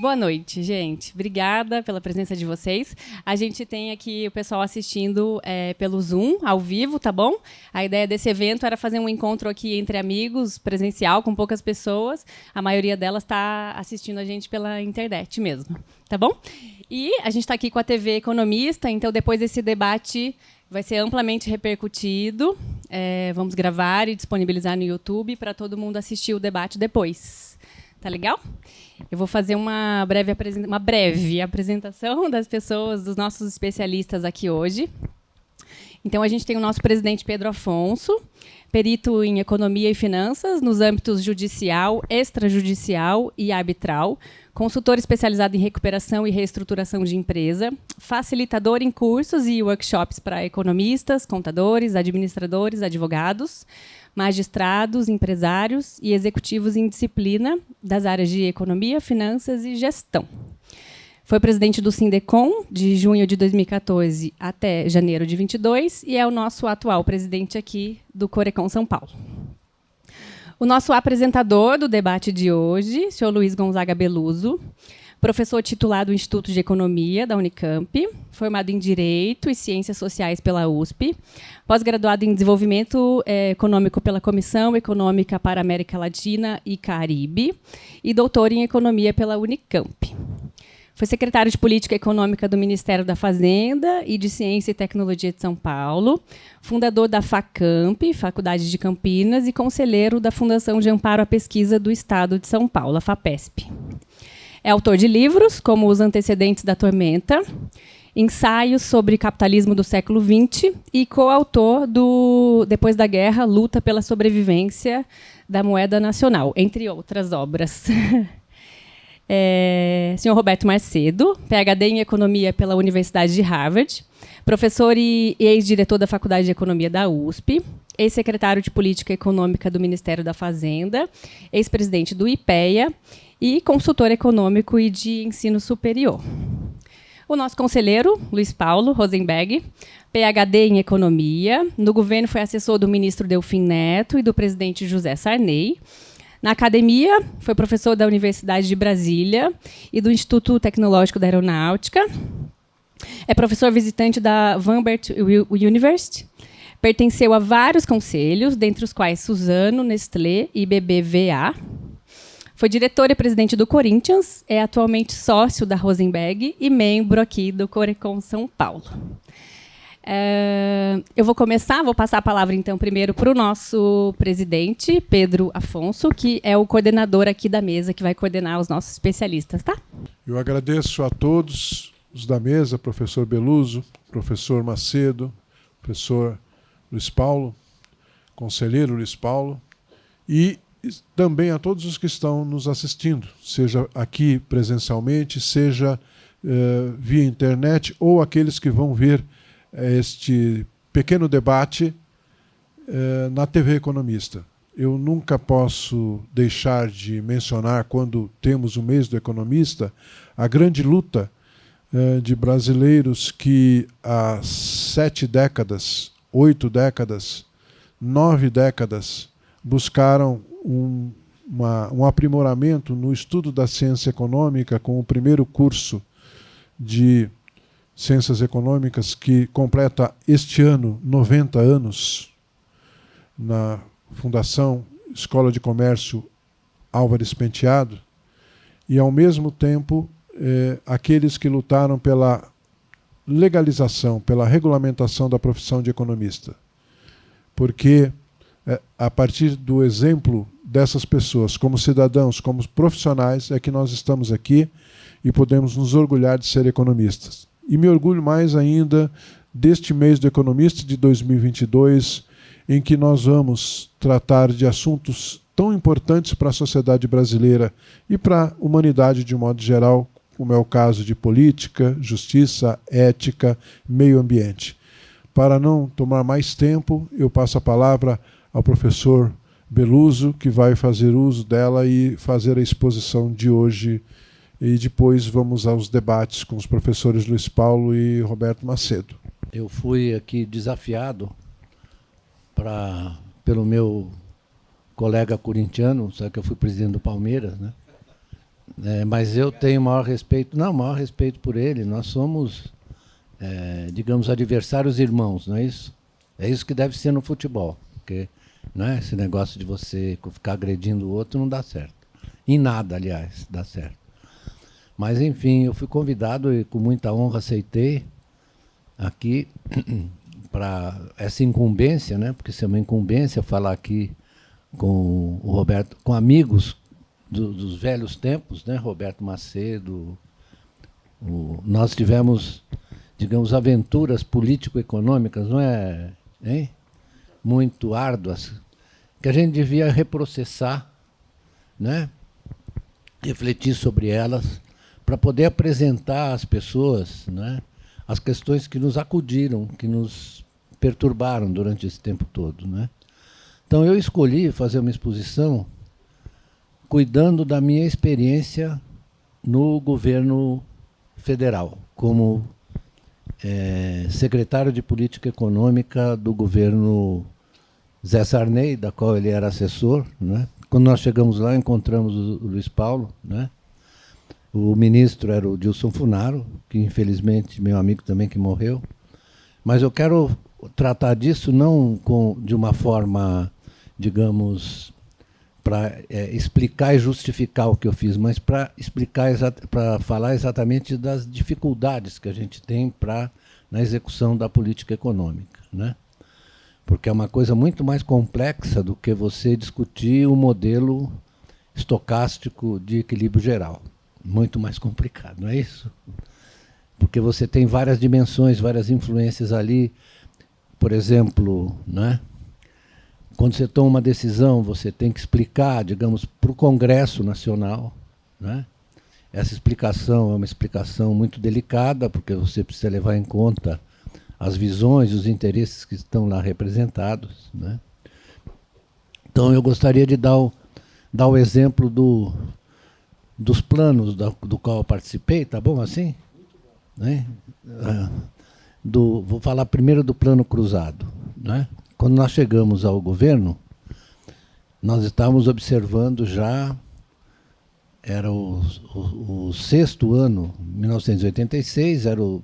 Boa noite, gente. Obrigada pela presença de vocês. A gente tem aqui o pessoal assistindo pelo Zoom, ao vivo, tá bom? A ideia desse evento era fazer um encontro aqui entre amigos, presencial, com poucas pessoas. A maioria delas está assistindo a gente pela internet mesmo, tá bom? E a gente está aqui com a TV Economista, então depois desse debate vai ser amplamente repercutido. Vamos gravar e disponibilizar no YouTube para todo mundo assistir o debate depois. Tá legal? Eu vou fazer uma breve apresentação das pessoas, dos nossos especialistas aqui hoje. Então, a gente tem o nosso presidente Pedro Afonso, perito em economia e finanças, nos âmbitos judicial, extrajudicial e arbitral, consultor especializado em recuperação e reestruturação de empresa, facilitador em cursos e workshops para economistas, contadores, administradores, advogados, magistrados, empresários e executivos em disciplina das áreas de economia, finanças e gestão. Foi presidente do Sindecom de junho de 2014 até janeiro de 2022 e é o nosso atual presidente aqui do Corecon São Paulo. O nosso apresentador do debate de hoje, senhor Luiz Gonzaga Beluso, professor titular do Instituto de Economia da Unicamp, formado em Direito e Ciências Sociais pela USP, pós-graduado em Desenvolvimento Econômico pela Comissão Econômica para a América Latina e Caribe e doutor em Economia pela Unicamp. Foi secretário de Política Econômica do Ministério da Fazenda e de Ciência e Tecnologia de São Paulo, fundador da FACAMP, Faculdade de Campinas, e conselheiro da Fundação de Amparo à Pesquisa do Estado de São Paulo, a FAPESP. É autor de livros, como Os Antecedentes da Tormenta, Ensaios sobre Capitalismo do Século XX e coautor do Depois da Guerra, Luta pela Sobrevivência da Moeda Nacional, entre outras obras. Senhor Roberto Macedo, PhD em Economia pela Universidade de Harvard, professor e ex-diretor da Faculdade de Economia da USP, ex-secretário de Política Econômica do Ministério da Fazenda, ex-presidente do IPEA e consultor econômico e de ensino superior. O nosso conselheiro, Luiz Paulo Rosenberg, PhD em Economia, no governo foi assessor do ministro Delfim Neto e do presidente José Sarney. Na academia, foi professor da Universidade de Brasília e do Instituto Tecnológico da Aeronáutica. É professor visitante da Vanderbilt University. Pertenceu a vários conselhos, dentre os quais Suzano, Nestlé e BBVA. Foi diretor e presidente do Corinthians, é atualmente sócio da Rosenberg e membro aqui do Corecon São Paulo. Eu vou passar a palavra, então, primeiro para o nosso presidente, Pedro Afonso, que é o coordenador aqui da mesa, que vai coordenar os nossos especialistas, tá? Eu agradeço a todos os da mesa, professor Beluso, professor Macedo, professor Luiz Paulo, conselheiro Luiz Paulo, e também a todos os que estão nos assistindo, seja aqui presencialmente, seja via internet, ou aqueles que vão ver este pequeno debate na TV Economista. Eu nunca posso deixar de mencionar, quando temos o mês do economista, a grande luta de brasileiros que há 7 décadas, 8 décadas, 9 décadas, buscaram um aprimoramento no estudo da ciência econômica com o primeiro curso de Ciências Econômicas, que completa este ano 90 anos, na Fundação Escola de Comércio Álvares Penteado, e, ao mesmo tempo, aqueles que lutaram pela legalização, pela regulamentação da profissão de economista. Porque, a partir do exemplo dessas pessoas, como cidadãos, como profissionais, é que nós estamos aqui e podemos nos orgulhar de ser economistas. E me orgulho mais ainda deste mês do economista de 2022, em que nós vamos tratar de assuntos tão importantes para a sociedade brasileira e para a humanidade de um modo geral, como é o caso de política, justiça, ética, meio ambiente. Para não tomar mais tempo, eu passo a palavra ao professor Beluso, que vai fazer uso dela e fazer a exposição de hoje. E depois vamos aos debates com os professores Luiz Paulo e Roberto Macedo. Eu fui aqui desafiado pelo meu colega corintiano, sabe que eu fui presidente do Palmeiras, né? Mas eu tenho maior respeito, não, maior respeito por ele. Nós somos, digamos, adversários irmãos, não é isso? É isso que deve ser no futebol, porque esse negócio de você ficar agredindo o outro não dá certo. Em nada, aliás, dá certo. Mas, enfim, eu fui convidado e com muita honra aceitei aqui para essa incumbência, né? Porque isso é uma incumbência falar aqui com o Roberto, com amigos dos velhos tempos, né? Roberto Macedo. Nós tivemos, digamos, aventuras político-econômicas, não é, hein? Muito árduas, que a gente devia reprocessar, né? Refletir sobre elas, para poder apresentar às pessoas, né, as questões que nos acudiram, que nos perturbaram durante esse tempo todo, né? Então eu escolhi fazer uma exposição cuidando da minha experiência no governo federal, como secretário de Política Econômica do governo Zé Sarney, da qual ele era assessor, né? Quando nós chegamos lá, encontramos o Luiz Paulo, né? O ministro era o Dilson Funaro, que infelizmente meu amigo também que morreu. Mas eu quero tratar disso não de uma forma, digamos, para explicar e justificar o que eu fiz, mas para falar exatamente das dificuldades que a gente tem na execução da política econômica, né? Porque é uma coisa muito mais complexa do que você discutir o modelo estocástico de equilíbrio geral. Muito mais complicado, não é isso? Porque você tem várias dimensões, várias influências ali. Por exemplo, né? Quando você toma uma decisão, você tem que explicar, digamos, para o Congresso Nacional, né? Essa explicação é uma explicação muito delicada, porque você precisa levar em conta as visões e os interesses que estão lá representados, né? Então, eu gostaria de dar o exemplo dos planos do qual eu participei, tá bom assim? Né? Vou falar primeiro do plano cruzado, né? Quando nós chegamos ao governo, nós estávamos observando já, era o sexto ano, 1986, era o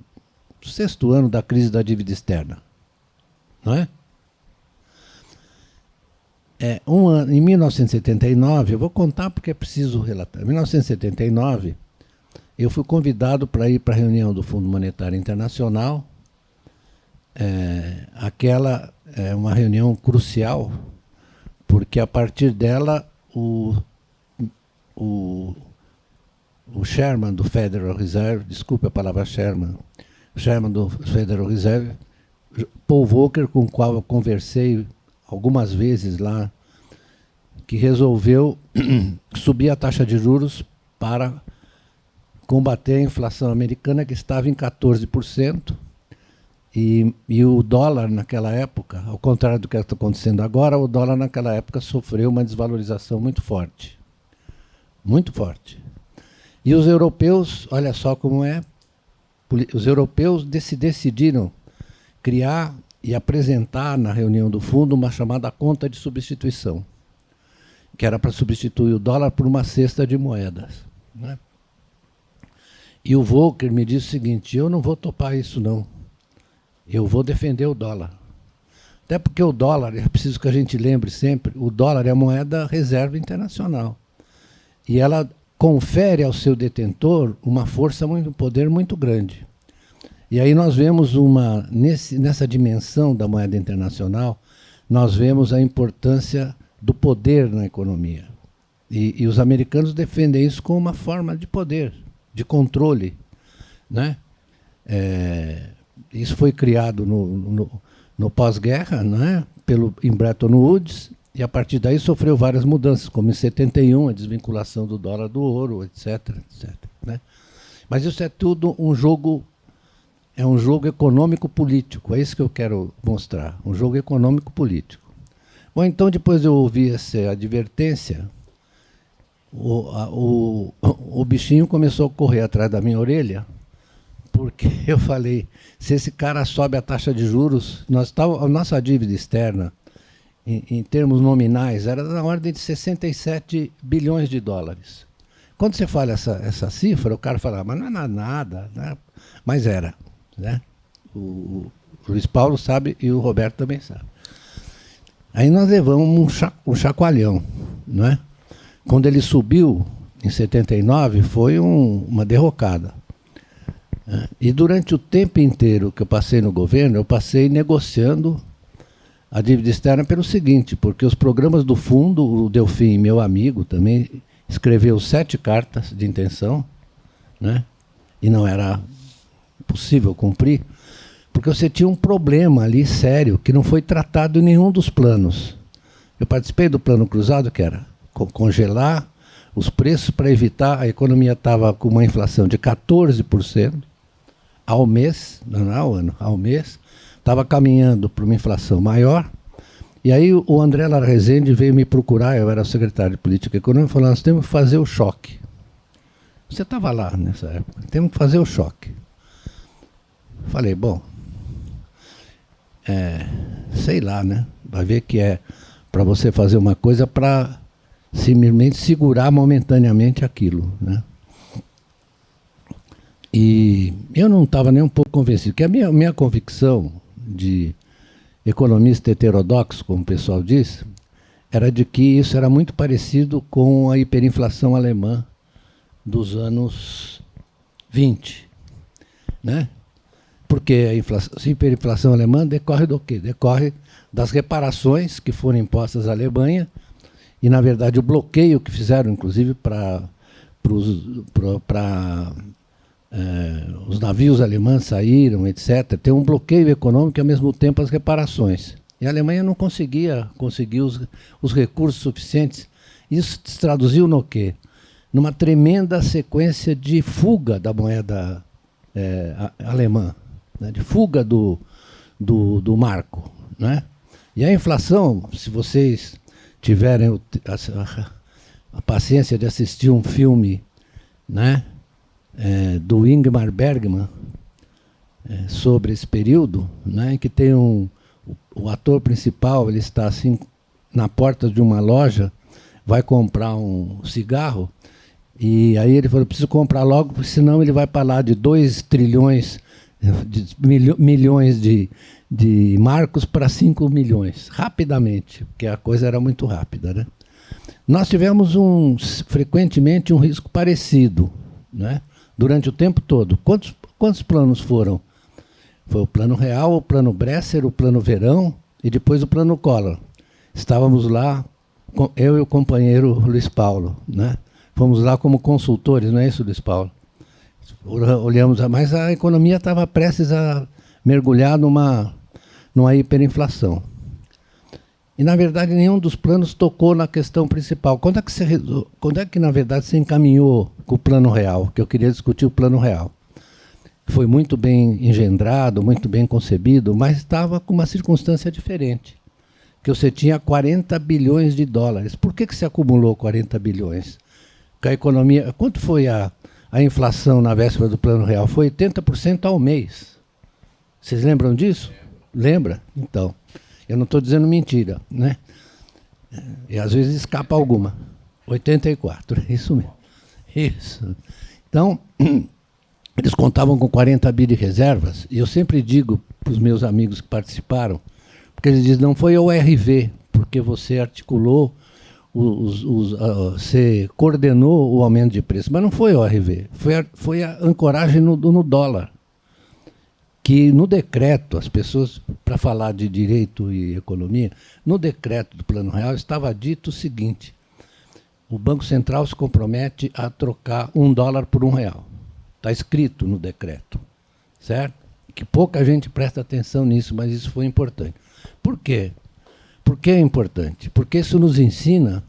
sexto ano da crise da dívida externa, não é? Em 1979, eu vou contar porque é preciso relatar. Em 1979, eu fui convidado para ir para a reunião do Fundo Monetário Internacional. Aquela é uma reunião crucial, porque a partir dela o chairman do Federal Reserve, desculpe a palavra chairman, o chairman do Federal Reserve, Paul Volcker, com o qual eu conversei algumas vezes lá, que resolveu subir a taxa de juros para combater a inflação americana, que estava em 14%, e o dólar naquela época, ao contrário do que está acontecendo agora, o dólar naquela época sofreu uma desvalorização muito forte. Muito forte. E os europeus, olha só como é, os europeus decidiram criar e apresentar na reunião do fundo uma chamada conta de substituição, que era para substituir o dólar por uma cesta de moedas, né? E o Volcker me disse o seguinte: eu não vou topar isso não, eu vou defender o dólar. Até porque o dólar, é preciso que a gente lembre sempre, o dólar é a moeda reserva internacional. E ela confere ao seu detentor uma força, um poder muito grande. E aí nós vemos nessa dimensão da moeda internacional, nós vemos a importância do poder na economia. E os americanos defendem isso como uma forma de poder, de controle, né? Isso foi criado no pós-guerra, né? Em Bretton Woods, e a partir daí sofreu várias mudanças, como em 71, a desvinculação do dólar do ouro, etc. Né? Mas isso é tudo um jogo. É um jogo econômico-político, é isso que eu quero mostrar, um jogo econômico-político. Bom, então, depois de eu ouvir essa advertência, o bichinho começou a correr atrás da minha orelha, porque eu falei, se esse cara sobe a taxa de juros, a nossa dívida externa, em termos nominais, era na ordem de 67 bilhões de dólares. quando você fala essa cifra, o cara fala, mas não é nada, né? Mas era. Né? O Luiz Paulo sabe e o Roberto também sabe. Aí nós levamos um chacoalhão. Né? Quando ele subiu, em 79, foi uma derrocada. E durante o tempo inteiro que eu passei no governo, eu passei negociando a dívida externa pelo seguinte, porque os programas do fundo, o Delfim, meu amigo, também escreveu 7 cartas de intenção, né? E não era possível cumprir, porque você tinha um problema ali sério que não foi tratado em nenhum dos planos. Eu participei do plano cruzado, que era congelar os preços para evitar, a economia estava com uma inflação de 14% ao mês, não ao ano, ao mês, estava caminhando para uma inflação maior, e aí o André Lara Rezende veio me procurar, eu era o secretário de Política Econômica, e falou, nós temos que fazer o choque. Você estava lá nessa época, temos que fazer o choque. Falei, bom, sei lá, né? Vai ver que é para você fazer uma coisa para simplesmente segurar momentaneamente aquilo, né? E eu não estava nem um pouco convencido, que a minha convicção de economista heterodoxo, como o pessoal diz, era de que isso era muito parecido com a hiperinflação alemã dos anos 20. Né? Porque a hiperinflação alemã decorre do quê? Decorre das reparações que foram impostas à Alemanha e, na verdade, o bloqueio que fizeram, inclusive, para os navios alemães saíram, etc. Tem um bloqueio econômico e, ao mesmo tempo, as reparações. E a Alemanha não conseguia conseguir os recursos suficientes. Isso se traduziu no quê? Numa tremenda sequência de fuga da moeda alemã, né? De fuga do marco. Né? E a inflação, se vocês tiverem a paciência de assistir um filme, né? Do Ingmar Bergman, sobre esse período, né, em que tem o ator principal, ele está assim na porta de uma loja, vai comprar um cigarro, e aí ele falou, preciso comprar logo, porque senão ele vai para lá de 2 trilhões, milhões de marcos para 5 milhões, rapidamente, porque a coisa era muito rápida. Né? Nós tivemos frequentemente um risco parecido, né? Durante o tempo todo. Quantos planos foram? Foi o plano Real, o plano Bresser, o plano Verão e depois o plano Collor. Estávamos lá, eu e o companheiro Luiz Paulo. Né? Fomos lá como consultores, não é isso, Luiz Paulo? Olhamos, mas a economia estava prestes a mergulhar numa hiperinflação. E, na verdade, nenhum dos planos tocou na questão principal. Quando é que na verdade, você encaminhou com o Plano Real? Que eu queria discutir o Plano Real. Foi muito bem engendrado, muito bem concebido, mas estava com uma circunstância diferente. Que você tinha 40 bilhões de dólares. Por que se acumulou 40 bilhões? Porque a economia... Quanto foi a inflação na véspera do Plano Real? Foi 80% ao mês. Vocês lembram disso? Lembra? Então... Eu não estou dizendo mentira, né? E às vezes escapa alguma. 84, isso mesmo. Isso. Então, eles contavam com 40 bi de reservas, e eu sempre digo para os meus amigos que participaram, porque eles dizem, não foi o RV, porque você articulou, você coordenou o aumento de preço, mas não foi o RV, foi a ancoragem no dólar. Que no decreto, as pessoas, para falar de direito e economia, no decreto do Plano Real estava dito o seguinte, o Banco Central se compromete a trocar $1 por R$1. Está escrito no decreto, certo? Que pouca gente presta atenção nisso, mas isso foi importante. Por quê? Por que é importante? Porque isso nos ensina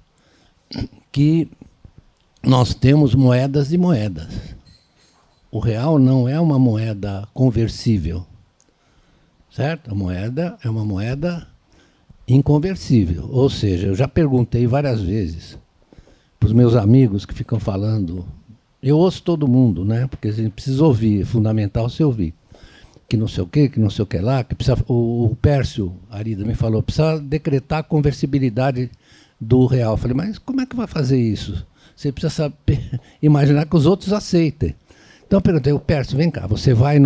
que nós temos moedas e moedas. O real não é uma moeda conversível, certo? A moeda é uma moeda inconversível. Ou seja, eu já perguntei várias vezes para os meus amigos que ficam falando, eu ouço todo mundo, né? Porque a gente precisa ouvir, é fundamental se ouvir. Que não sei o quê, que não sei o que lá, que precisa, o Pércio Arida me falou, precisa decretar a conversibilidade do real. Eu falei, mas como é que vai fazer isso? você precisa saber, imaginar que os outros aceitem. Então eu perguntei, Pércio, vem cá, você vai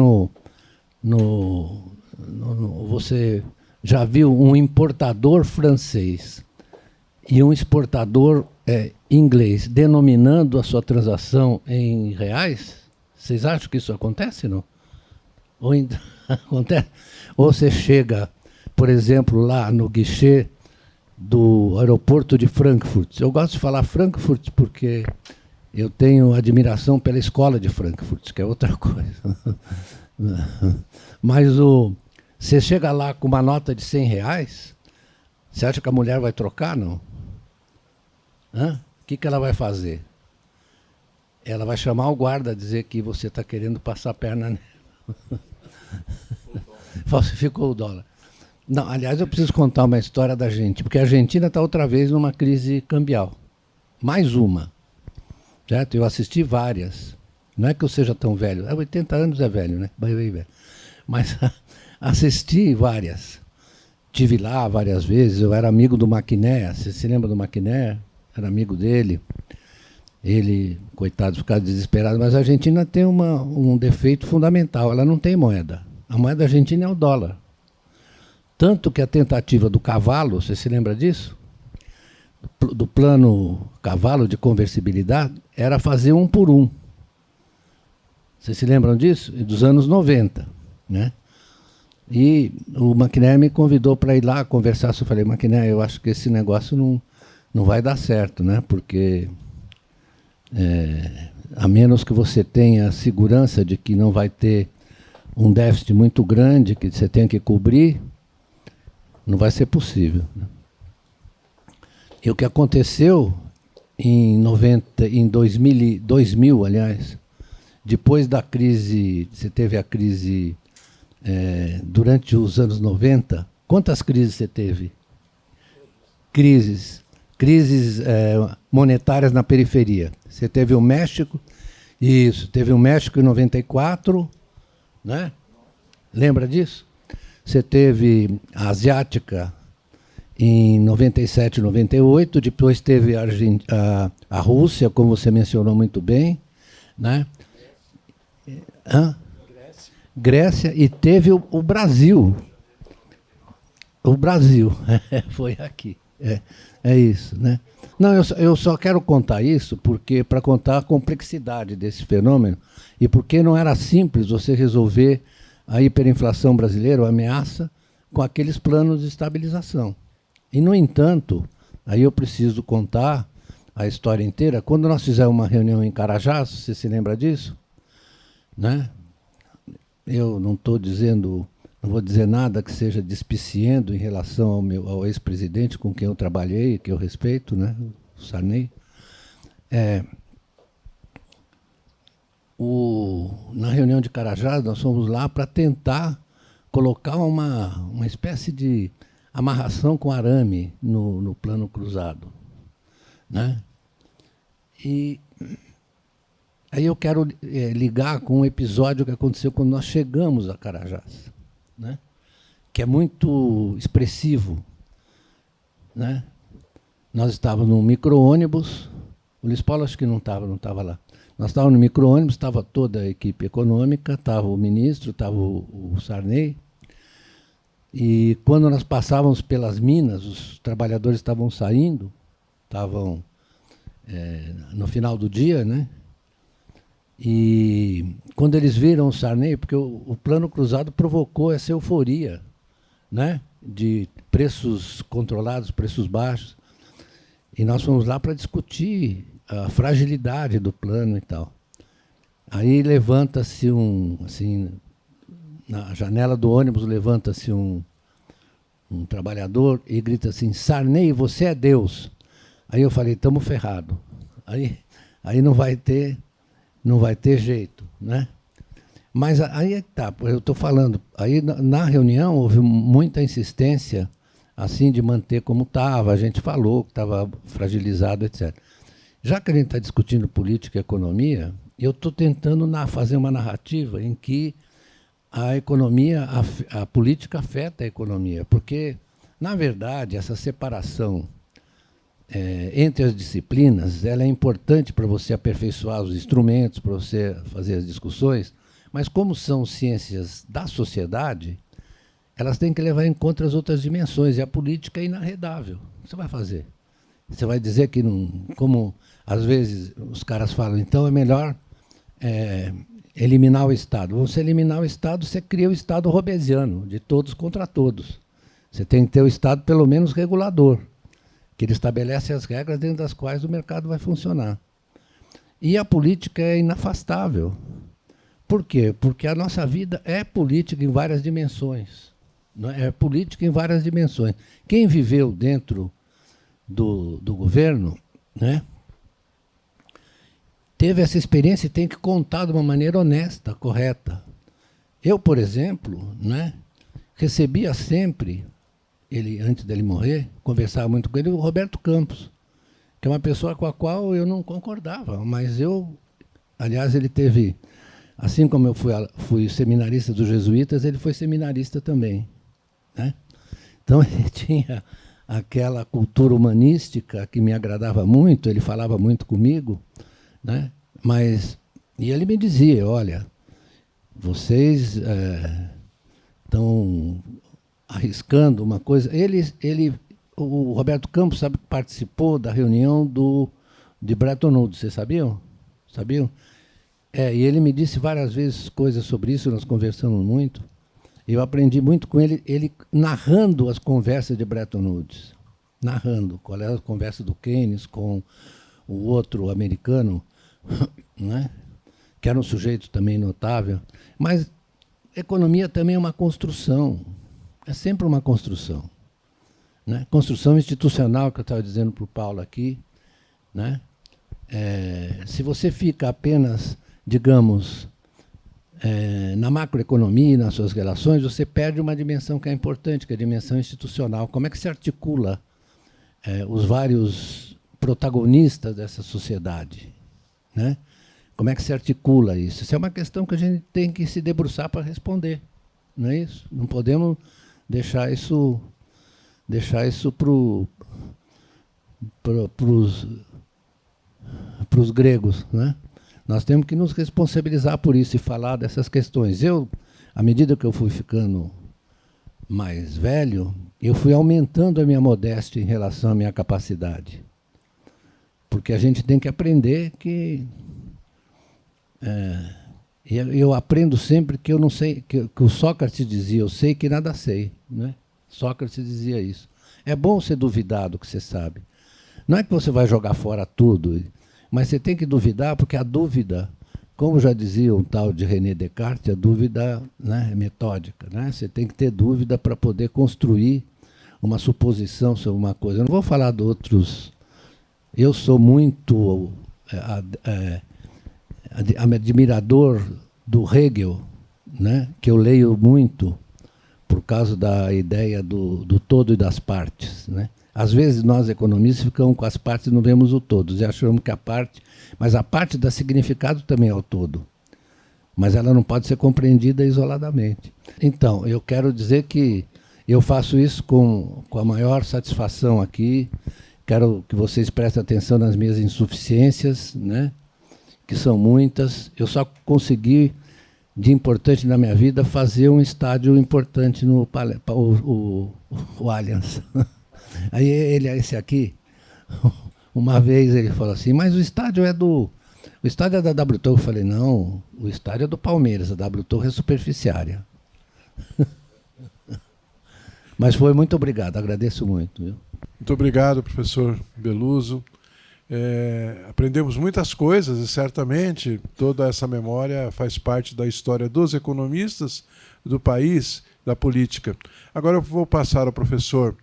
você já viu um importador francês e um exportador inglês denominando a sua transação em reais? Vocês acham que isso acontece, não? Ou acontece? Ou você chega, por exemplo, lá no guichê do aeroporto de Frankfurt. Eu gosto de falar Frankfurt porque eu tenho admiração pela escola de Frankfurt, que é outra coisa. Mas você chega lá com uma nota de R$100, você acha que a mulher vai trocar, não? O que ela vai fazer? Ela vai chamar o guarda a dizer que você está querendo passar a perna nela. Falsificou o dólar. Não, aliás, eu preciso contar uma história da Argentina, porque a Argentina está outra vez numa crise cambial. Mais uma. Certo? Eu assisti várias. Não é que eu seja tão velho. 80 anos é velho, né? Bem velho. Mas assisti várias. Tive lá várias vezes. Eu era amigo do Maquiné. Você se lembra do Maquiné? Era amigo dele. Ele, coitado, ficava desesperado. Mas a Argentina tem um defeito fundamental. Ela não tem moeda. A moeda argentina é o dólar. Tanto que a tentativa do cavalo, você se lembra disso? Do plano cavalo de conversibilidade, era fazer 1 por 1. Vocês se lembram disso? Dos anos 90. Né? E o Maquiné me convidou para ir lá conversar. Eu falei, Maquiné, eu acho que esse negócio não vai dar certo, né? Porque a menos que você tenha segurança de que não vai ter um déficit muito grande que você tem que cobrir, não vai ser possível. E o que aconteceu em 2000, aliás, depois da crise, você teve a crise durante os anos 90, quantas crises você teve? Crises monetárias na periferia. Você teve o México, isso, teve o México em 94, né? Lembra disso? Você teve a Asiática em 97, 98, depois teve a Rússia, como você mencionou muito bem, né? Grécia, e teve o Brasil. O Brasil, foi aqui. É isso, né? Não, eu só quero contar isso porque para contar a complexidade desse fenômeno e porque não era simples você resolver a hiperinflação brasileira, a ameaça, com aqueles planos de estabilização. E, no entanto, aí eu preciso contar a história inteira. Quando nós fizemos uma reunião em Carajás, você se lembra disso? Né? Eu não estou dizendo, não vou dizer nada que seja despiciendo em relação ao ex-presidente com quem eu trabalhei, que eu respeito, né? O Sarney. Na reunião de Carajás, nós fomos lá para tentar colocar uma espécie de amarração com arame no plano cruzado. Né? E aí eu quero ligar com um episódio que aconteceu quando nós chegamos a Carajás, né? Que é muito expressivo. Né? Nós estávamos num micro-ônibus, o Luiz Paulo acho que não estava lá. Nós estávamos no micro-ônibus, estava toda a equipe econômica, estava o ministro, estava o Sarney. E quando nós passávamos pelas minas, os trabalhadores estavam saindo, estavam no final do dia, né? E quando eles viram o Sarney, porque o plano cruzado provocou essa euforia, né? De preços controlados, preços baixos. E nós fomos lá para discutir a fragilidade do plano e tal. Aí levanta-se assim, na janela do ônibus levanta-se um trabalhador e grita assim, Sarney, você é Deus. Aí eu falei, estamos ferrados. Aí não vai ter jeito, né? Mas aí tá, eu estou falando, aí na reunião houve muita insistência assim de manter como estava, a gente falou que estava fragilizado, etc. Já que a gente está discutindo política e economia, eu estou tentando fazer uma narrativa em que a economia, a política afeta a economia, porque, na verdade, essa separação entre as disciplinas, ela é importante para você aperfeiçoar os instrumentos, para você fazer as discussões, mas como são ciências da sociedade, elas têm que levar em conta as outras dimensões, e a política é inarredável. O que você vai fazer? Você vai dizer que, não, como às vezes os caras falam, então é melhor eliminar o Estado. Você eliminar o Estado, você cria o Estado robesiano, de todos contra todos. Você tem que ter o Estado pelo menos regulador, que ele estabelece as regras dentro das quais o mercado vai funcionar. E a política é inafastável. Por quê? Porque a nossa vida é política em várias dimensões. Não é? É política em várias dimensões. Quem viveu dentro do governo, né, teve essa experiência e tem que contar de uma maneira honesta, correta. Eu, por exemplo, né, recebia sempre, antes dele morrer, conversava muito com ele, o Roberto Campos, que é uma pessoa com a qual eu não concordava, mas aliás, ele teve, assim como eu fui seminarista dos jesuítas, ele foi seminarista também, né? Então, ele tinha aquela cultura humanística que me agradava muito, ele falava muito comigo, né? E ele me dizia, olha, vocês estão arriscando uma coisa. O Roberto Campos, sabe, participou da reunião de Bretton Woods, vocês sabiam? Sabiam? E ele me disse várias vezes coisas sobre isso, nós conversamos muito. Eu aprendi muito com ele narrando as conversas de Bretton Woods. Narrando qual era a conversa do Keynes com o outro americano, né, que era um sujeito também notável. Mas economia também é uma construção. É sempre uma construção, né? Construção institucional, que eu estava dizendo para o Paulo aqui, né? Se você fica apenas, digamos, na macroeconomia, nas suas relações, você perde uma dimensão que é importante, que é a dimensão institucional. Como é que se articula os vários protagonistas dessa sociedade, né? Como é que se articula isso? Isso é uma questão que a gente tem que se debruçar para responder, não é isso? Não podemos deixar isso para os gregos, né? Nós temos que nos responsabilizar por isso e falar dessas questões. À medida que eu fui ficando mais velho, eu fui aumentando a minha modéstia em relação à minha capacidade. Porque a gente tem que aprender que... eu aprendo sempre que eu não sei, que o Sócrates dizia, eu sei que nada sei, né? Sócrates dizia isso. É bom você duvidar do que você sabe. Não é que você vai jogar fora tudo, mas você tem que duvidar, porque a dúvida, como já dizia um tal de René Descartes, a dúvida, né, é metódica, né? Você tem que ter dúvida para poder construir uma suposição sobre uma coisa. Eu não vou falar de outros... Eu sou muito admirador do Hegel, né, que eu leio muito por causa da ideia do todo e das partes, né? Às vezes nós economistas ficamos com as partes e não vemos o todo, e achamos que mas a parte dá significado também ao todo, mas ela não pode ser compreendida isoladamente. Então, eu quero dizer que eu faço isso com a maior satisfação aqui. Quero que vocês prestem atenção nas minhas insuficiências, né, que são muitas. Eu só consegui, de importante na minha vida, fazer um estádio importante no o Allianz. Aí esse aqui, uma vez ele falou assim, mas o estádio é da W Torre. Eu falei, não, o estádio é do Palmeiras, a W Torre é superficiária. Mas foi, muito obrigado, agradeço muito. Viu? Muito obrigado, professor Beluso. Aprendemos muitas coisas e certamente toda essa memória faz parte da história dos economistas, do país, da política. Agora eu vou passar ao professor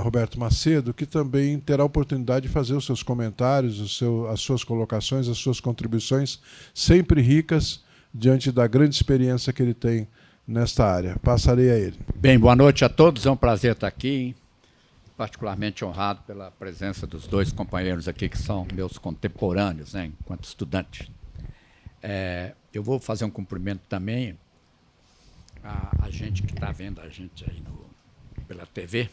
Roberto Macedo, que também terá a oportunidade de fazer os seus comentários, as suas colocações, as suas contribuições, sempre ricas, diante da grande experiência que ele tem nesta área. Passarei a ele. Bem, boa noite a todos, é um prazer estar aqui, particularmente honrado pela presença dos dois companheiros aqui, que são meus contemporâneos, né, enquanto estudante. Eu vou fazer um cumprimento também a gente que está vendo a gente aí pela TV,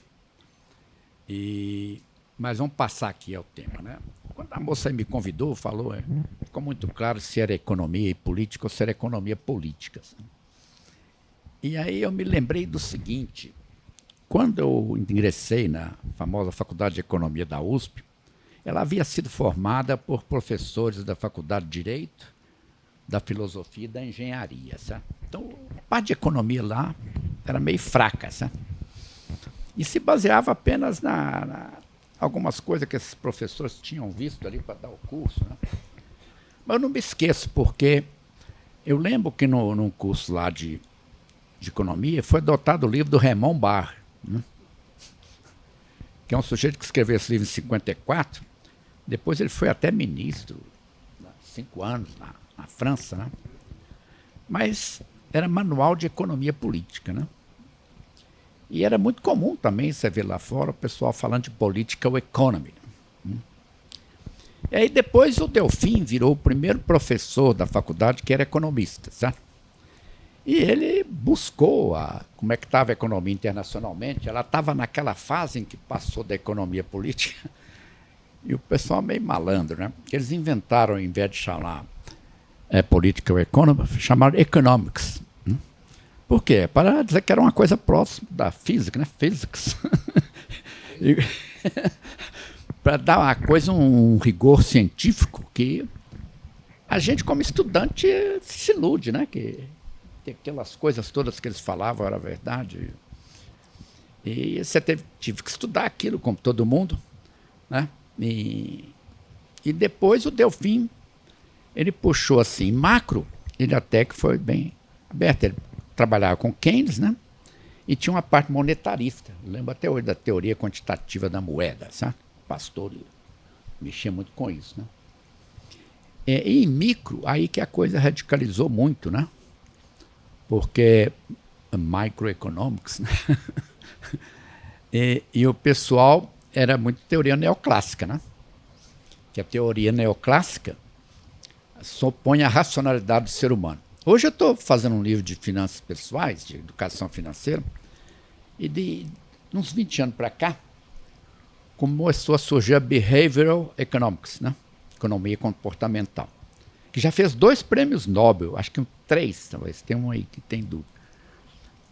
e mas vamos passar aqui ao tema, né? Quando a moça me convidou, falou, ficou muito claro se era economia e política ou se era economia política. Assim. E aí eu me lembrei do seguinte, quando eu ingressei na famosa Faculdade de Economia da USP, ela havia sido formada por professores da Faculdade de Direito, da Filosofia e da Engenharia. Sabe? Então, a parte de economia lá era meio fraca. Sabe? E se baseava apenas algumas coisas que esses professores tinham visto ali para dar o curso. Né? Mas eu não me esqueço, porque eu lembro que num curso lá de economia foi adotado o livro do Raymond Barre, né? Que é um sujeito que escreveu esse livro em 54. Depois ele foi até ministro, 5 anos, na França. Né? Mas era manual de economia política. Né? E era muito comum também você ver lá fora o pessoal falando de political economy. Né? E aí depois o Delfim virou o primeiro professor da faculdade que era economista. Sabe? E ele buscou como é que estava a economia internacionalmente. Ela estava naquela fase em que passou da economia política. E o pessoal meio malandro, né? Eles inventaram, ao invés de chamar political economy, chamaram economics. Né? Por quê? Para dizer que era uma coisa próxima da física, né? Physics. Para dar uma coisa, um rigor científico que a gente, como estudante, se ilude, né? Que aquelas coisas todas que eles falavam era verdade. E você tive que estudar aquilo, como todo mundo, né? E depois o Delfim, ele puxou assim, macro, ele até que foi bem aberto. Ele trabalhava com Keynes, né? E tinha uma parte monetarista. Eu lembro até hoje da teoria quantitativa da moeda, sabe? Pastor mexia muito com isso, né? E em micro, aí que a coisa radicalizou muito, né? Porque microeconomics, né? e o pessoal era muito teoria neoclássica, né? Que a teoria neoclássica supõe a racionalidade do ser humano. Hoje eu estou fazendo um livro de finanças pessoais, de educação financeira, e de uns 20 anos para cá, começou a surgir a Behavioral Economics, né? Economia comportamental, que já fez 2 prêmios Nobel, acho que 3, talvez, tem um aí que tem dúvida.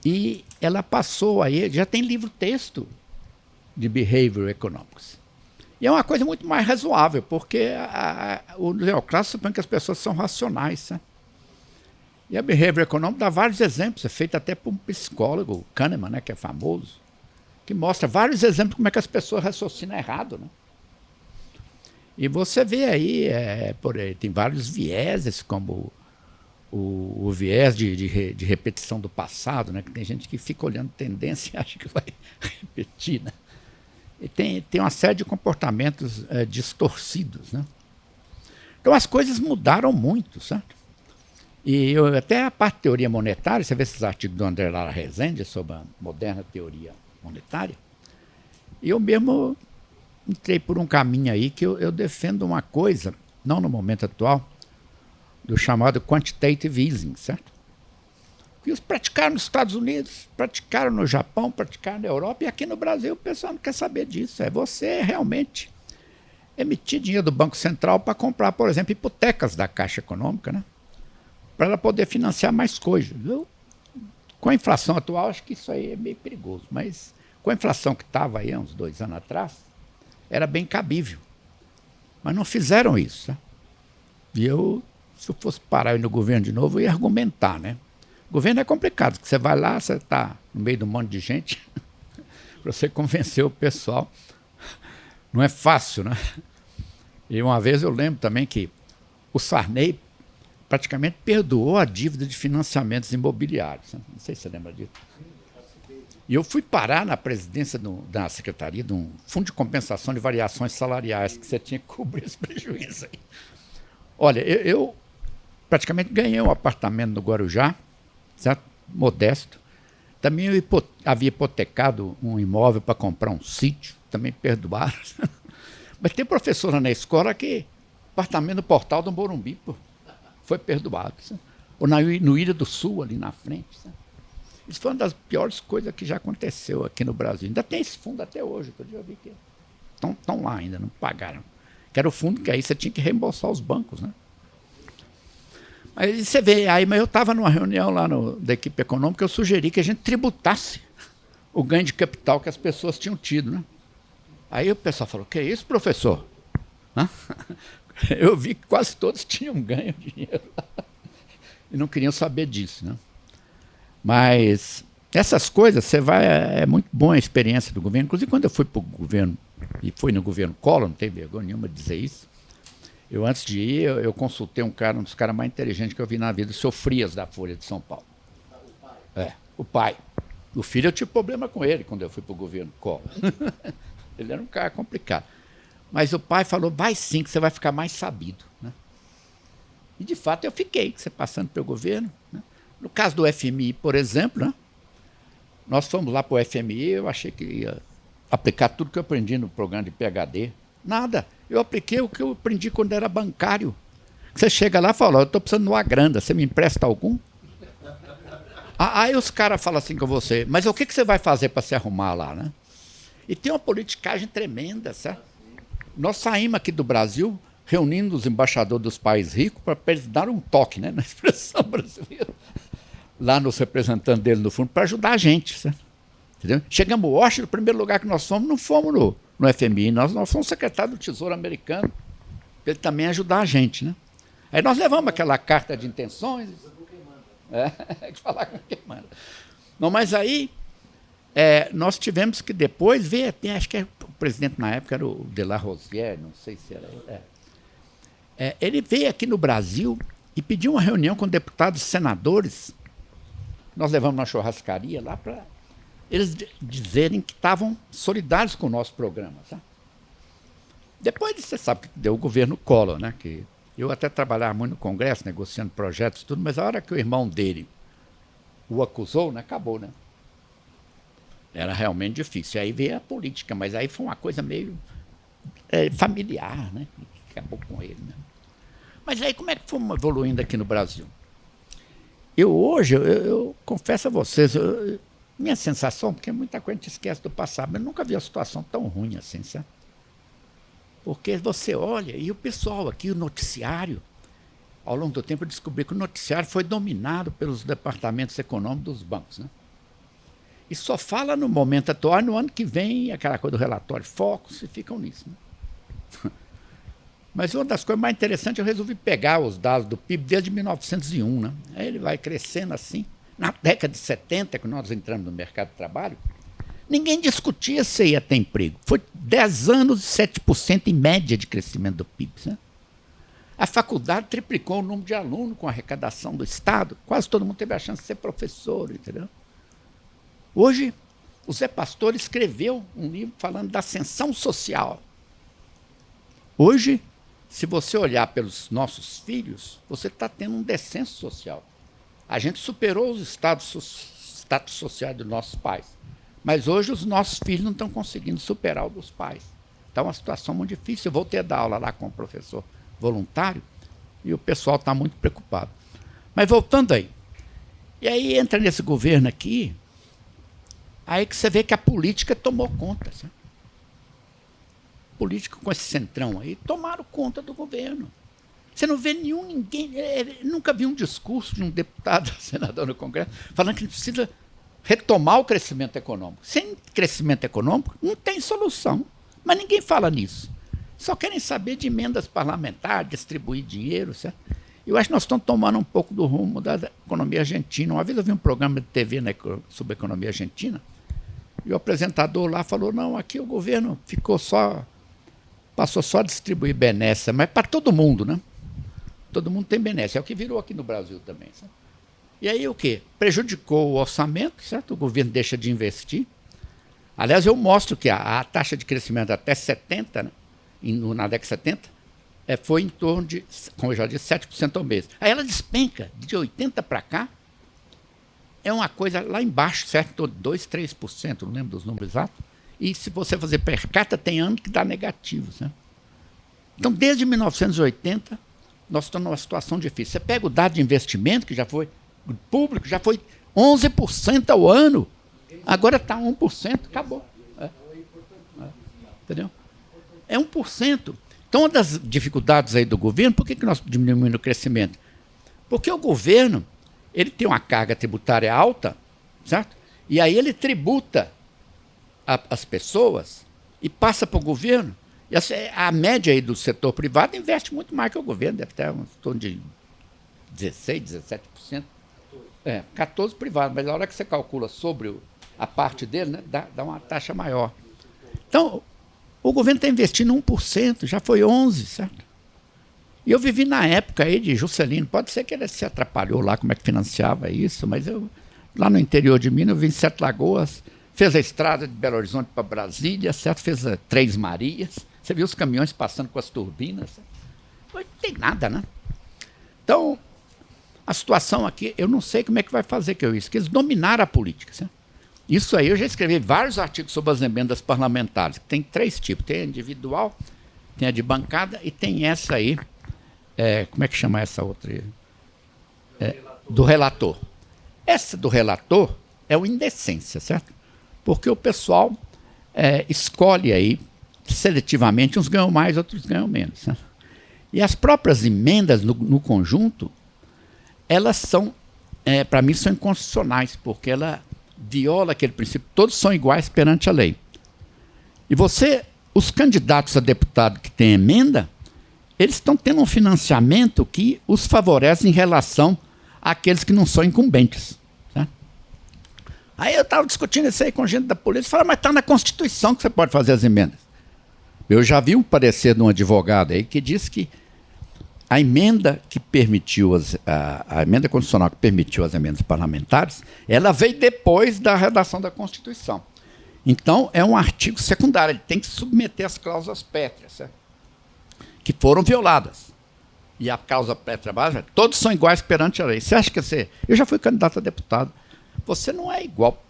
E ela passou aí, já tem livro-texto de Behavioral Economics. E é uma coisa muito mais razoável, porque o neoclássico supõe que as pessoas são racionais. Sabe? E a Behavioral Economics dá vários exemplos, é feito até por um psicólogo, Kahneman, né, que é famoso, que mostra vários exemplos de como é que as pessoas raciocinam errado. Né? E você vê aí, tem vários vieses, como o viés de repetição do passado, né? Que tem gente que fica olhando tendência e acha que vai repetir. Né? E tem uma série de comportamentos distorcidos. Né? Então as coisas mudaram muito, certo? E até a parte de teoria monetária, você vê esses artigos do André Lara Rezende sobre a moderna teoria monetária, e eu mesmo entrei por um caminho aí que eu defendo uma coisa, não no momento atual, do chamado quantitative easing, certo? Que eles praticaram nos Estados Unidos, praticaram no Japão, praticaram na Europa, e aqui no Brasil o pessoal não quer saber disso. É você realmente emitir dinheiro do Banco Central para comprar, por exemplo, hipotecas da Caixa Econômica, né? Para ela poder financiar mais coisas. Com a inflação atual, acho que isso aí é meio perigoso, mas com a inflação que estava aí há uns 2 anos atrás, era bem cabível. Mas não fizeram isso. Né? E se eu fosse parar aí no governo de novo, eu ia argumentar, né? O governo é complicado, porque você vai lá, você está no meio de um monte de gente, para você convencer o pessoal. Não é fácil, né? E uma vez eu lembro também que o Sarney praticamente perdoou a dívida de financiamentos imobiliários. Né? Não sei se você lembra disso. E eu fui parar na presidência da secretaria de um fundo de compensação de variações salariais, que você tinha que cobrir esse prejuízo aí. Olha, eu praticamente ganhei um apartamento no Guarujá, certo? Modesto. Também eu havia hipotecado um imóvel para comprar um sítio, também perdoaram. Mas tem professora na escola que apartamento no Portal do Morumbi foi perdoado. Certo? Ou no Ilha do Sul, ali na frente. Certo? Isso foi uma das piores coisas que já aconteceu aqui no Brasil. Ainda tem esse fundo até hoje, que eu já vi que estão lá ainda, não pagaram. Que era o fundo que aí você tinha que reembolsar os bancos, né? Aí você vê, mas eu estava numa reunião lá da equipe econômica, eu sugeri que a gente tributasse o ganho de capital que as pessoas tinham tido, né? Aí o pessoal falou, que é isso, professor? Hã? Eu vi que quase todos tinham ganho dinheiro e não queriam saber disso, né? Mas essas coisas, você vai, é muito boa a experiência do governo. Inclusive, quando eu fui para o governo, e fui no governo Collor, não tem vergonha nenhuma de dizer isso, eu antes de ir, eu consultei um dos caras mais inteligentes que eu vi na vida, o senhor Frias, da Folha de São Paulo. O pai. O filho, eu tive problema com ele quando eu fui para o governo Collor. Ele era um cara complicado. Mas o pai falou, vai sim, que você vai ficar mais sabido, né? E, de fato, eu fiquei, você passando pelo governo, né? No caso do FMI, por exemplo, né? Nós fomos lá para o FMI, eu achei que ia aplicar tudo que eu aprendi no programa de PhD. Nada. Eu apliquei o que eu aprendi quando era bancário. Você chega lá e fala, eu estou precisando de uma grana, você me empresta algum? Aí os caras falam assim com você, mas o que você vai fazer para se arrumar lá, né? E tem uma politicagem tremenda, certo? Nós saímos aqui do Brasil reunindo os embaixadores dos países ricos para eles dar um toque, né, na expressão brasileira, lá nos representantes dele no fundo, para ajudar a gente, certo? Entendeu? Chegamos a Washington, o primeiro lugar que nós fomos, não fomos no FMI, nós fomos secretário do Tesouro americano, para ele também ajudar a gente, né? Aí nós levamos aquela carta de intenções, de falar com quem manda. Não, mas aí nós tivemos que depois ver, acho que o presidente na época era o de la Rosière, não sei se era ele. Ele veio aqui no Brasil e pediu uma reunião com deputados e senadores. Nós levamos uma churrascaria lá para eles dizerem que estavam solidários com o nosso programa. Sabe? Depois você sabe que deu o governo Collor, né? Que eu até trabalhava muito no Congresso, negociando projetos e tudo, mas a hora que o irmão dele o acusou, né, acabou, né? Era realmente difícil. Aí veio a política, mas aí foi uma coisa meio familiar, né? Acabou com ele, né? Mas aí como é que fomos evoluindo aqui no Brasil? Hoje, eu confesso a vocês, minha sensação, porque muita coisa a gente esquece do passado, mas eu nunca vi uma situação tão ruim assim, sabe? Porque você olha, e o pessoal aqui, o noticiário, ao longo do tempo eu descobri que o noticiário foi dominado pelos departamentos econômicos dos bancos, né? E só fala no momento atual, no ano que vem, aquela coisa do relatório Focus, e ficam nisso, né? Mas uma das coisas mais interessantes, eu resolvi pegar os dados do PIB desde 1901, né? Aí ele vai crescendo assim. Na década de 70, que nós entramos no mercado de trabalho, ninguém discutia se ia ter emprego. Foi 10 anos e 7% em média de crescimento do PIB, né? A faculdade triplicou o número de alunos com a arrecadação do Estado. Quase todo mundo teve a chance de ser professor, entendeu? Hoje, o Zé Pastor escreveu um livro falando da ascensão social. Hoje, se você olhar pelos nossos filhos, você está tendo um descenso social. A gente superou os status sociais dos nossos pais. Mas hoje os nossos filhos não estão conseguindo superar o dos pais. Está uma situação muito difícil. Eu voltei a dar aula lá com o professor voluntário e o pessoal está muito preocupado. Mas voltando aí. E aí entra nesse governo aqui, aí que você vê que a política tomou conta, sabe? Política com esse centrão aí tomaram conta do governo. Você não vê ninguém, nunca vi um discurso de um deputado, senador no Congresso, falando que a gente precisa retomar o crescimento econômico. Sem crescimento econômico, não tem solução. Mas ninguém fala nisso. Só querem saber de emendas parlamentares, distribuir dinheiro, certo? Eu acho que nós estamos tomando um pouco do rumo da economia argentina. Uma vez eu vi um programa de TV sobre a economia argentina, e o apresentador lá falou, não, aqui o governo passou só a distribuir benécia, mas para todo mundo, né? Todo mundo tem benécia. É o que virou aqui no Brasil também, sabe? E aí o quê? Prejudicou o orçamento, certo? O governo deixa de investir. Aliás, eu mostro que a taxa de crescimento até 70, né, na década de 70, foi em torno de, como eu já disse, 7% ao mês. Aí ela despenca, de 80 para cá, é uma coisa lá embaixo, certo? 2%, 3%, não lembro dos números exatos. E se você fazer per capita, tem ano que dá negativo, certo? Então, desde 1980, nós estamos numa situação difícil. Você pega o dado de investimento, que já foi público, já foi 11% ao ano. Agora está 1%, acabou. Entendeu? é 1%. Então, uma das dificuldades aí do governo, por que nós diminuímos o crescimento? Porque o governo ele tem uma carga tributária alta, certo? E aí ele tributa as pessoas e passa para o governo. E a média aí do setor privado investe muito mais que o governo, deve ter em torno de 16%, 17%. 14% privado, mas na hora que você calcula sobre a parte dele, né, dá uma taxa maior. Então, o governo está investindo 1%, já foi 11%, certo? E eu vivi na época aí de Juscelino, pode ser que ele se atrapalhou lá, como é que financiava isso, mas eu, lá no interior de Minas, eu vim em Sete Lagoas, fez a estrada de Belo Horizonte para Brasília, certo? Fez a Três Marias, você viu os caminhões passando com as turbinas, certo? Não tem nada, né? Então, a situação aqui, eu não sei como é que vai fazer que isso, que eles dominaram a política, certo? Isso aí, eu já escrevi vários artigos sobre as emendas parlamentares, que tem 3 tipos, tem a individual, tem a de bancada e tem essa aí, como é que chama essa outra? Do relator. Essa do relator é uma indecência, certo? Porque o pessoal escolhe aí, seletivamente, uns ganham mais, outros ganham menos. Certo? E as próprias emendas no conjunto, elas são, para mim, são inconstitucionais, porque ela viola aquele princípio, todos são iguais perante a lei. E os candidatos a deputado que têm emenda, eles estão tendo um financiamento que os favorece em relação àqueles que não são incumbentes. Certo? Aí eu estava discutindo isso aí com gente da polícia, falaram, mas está na Constituição que você pode fazer as emendas. Eu já vi um parecer de um advogado aí que diz que a emenda que permitiu, a emenda constitucional que permitiu as emendas parlamentares, ela veio depois da redação da Constituição. Então, é um artigo secundário, ele tem que submeter as cláusulas pétreas, certo? Que foram violadas. E a causa pétrea básica, todos são iguais perante a lei. Você acha que você... Eu já fui candidato a deputado. Você não é igual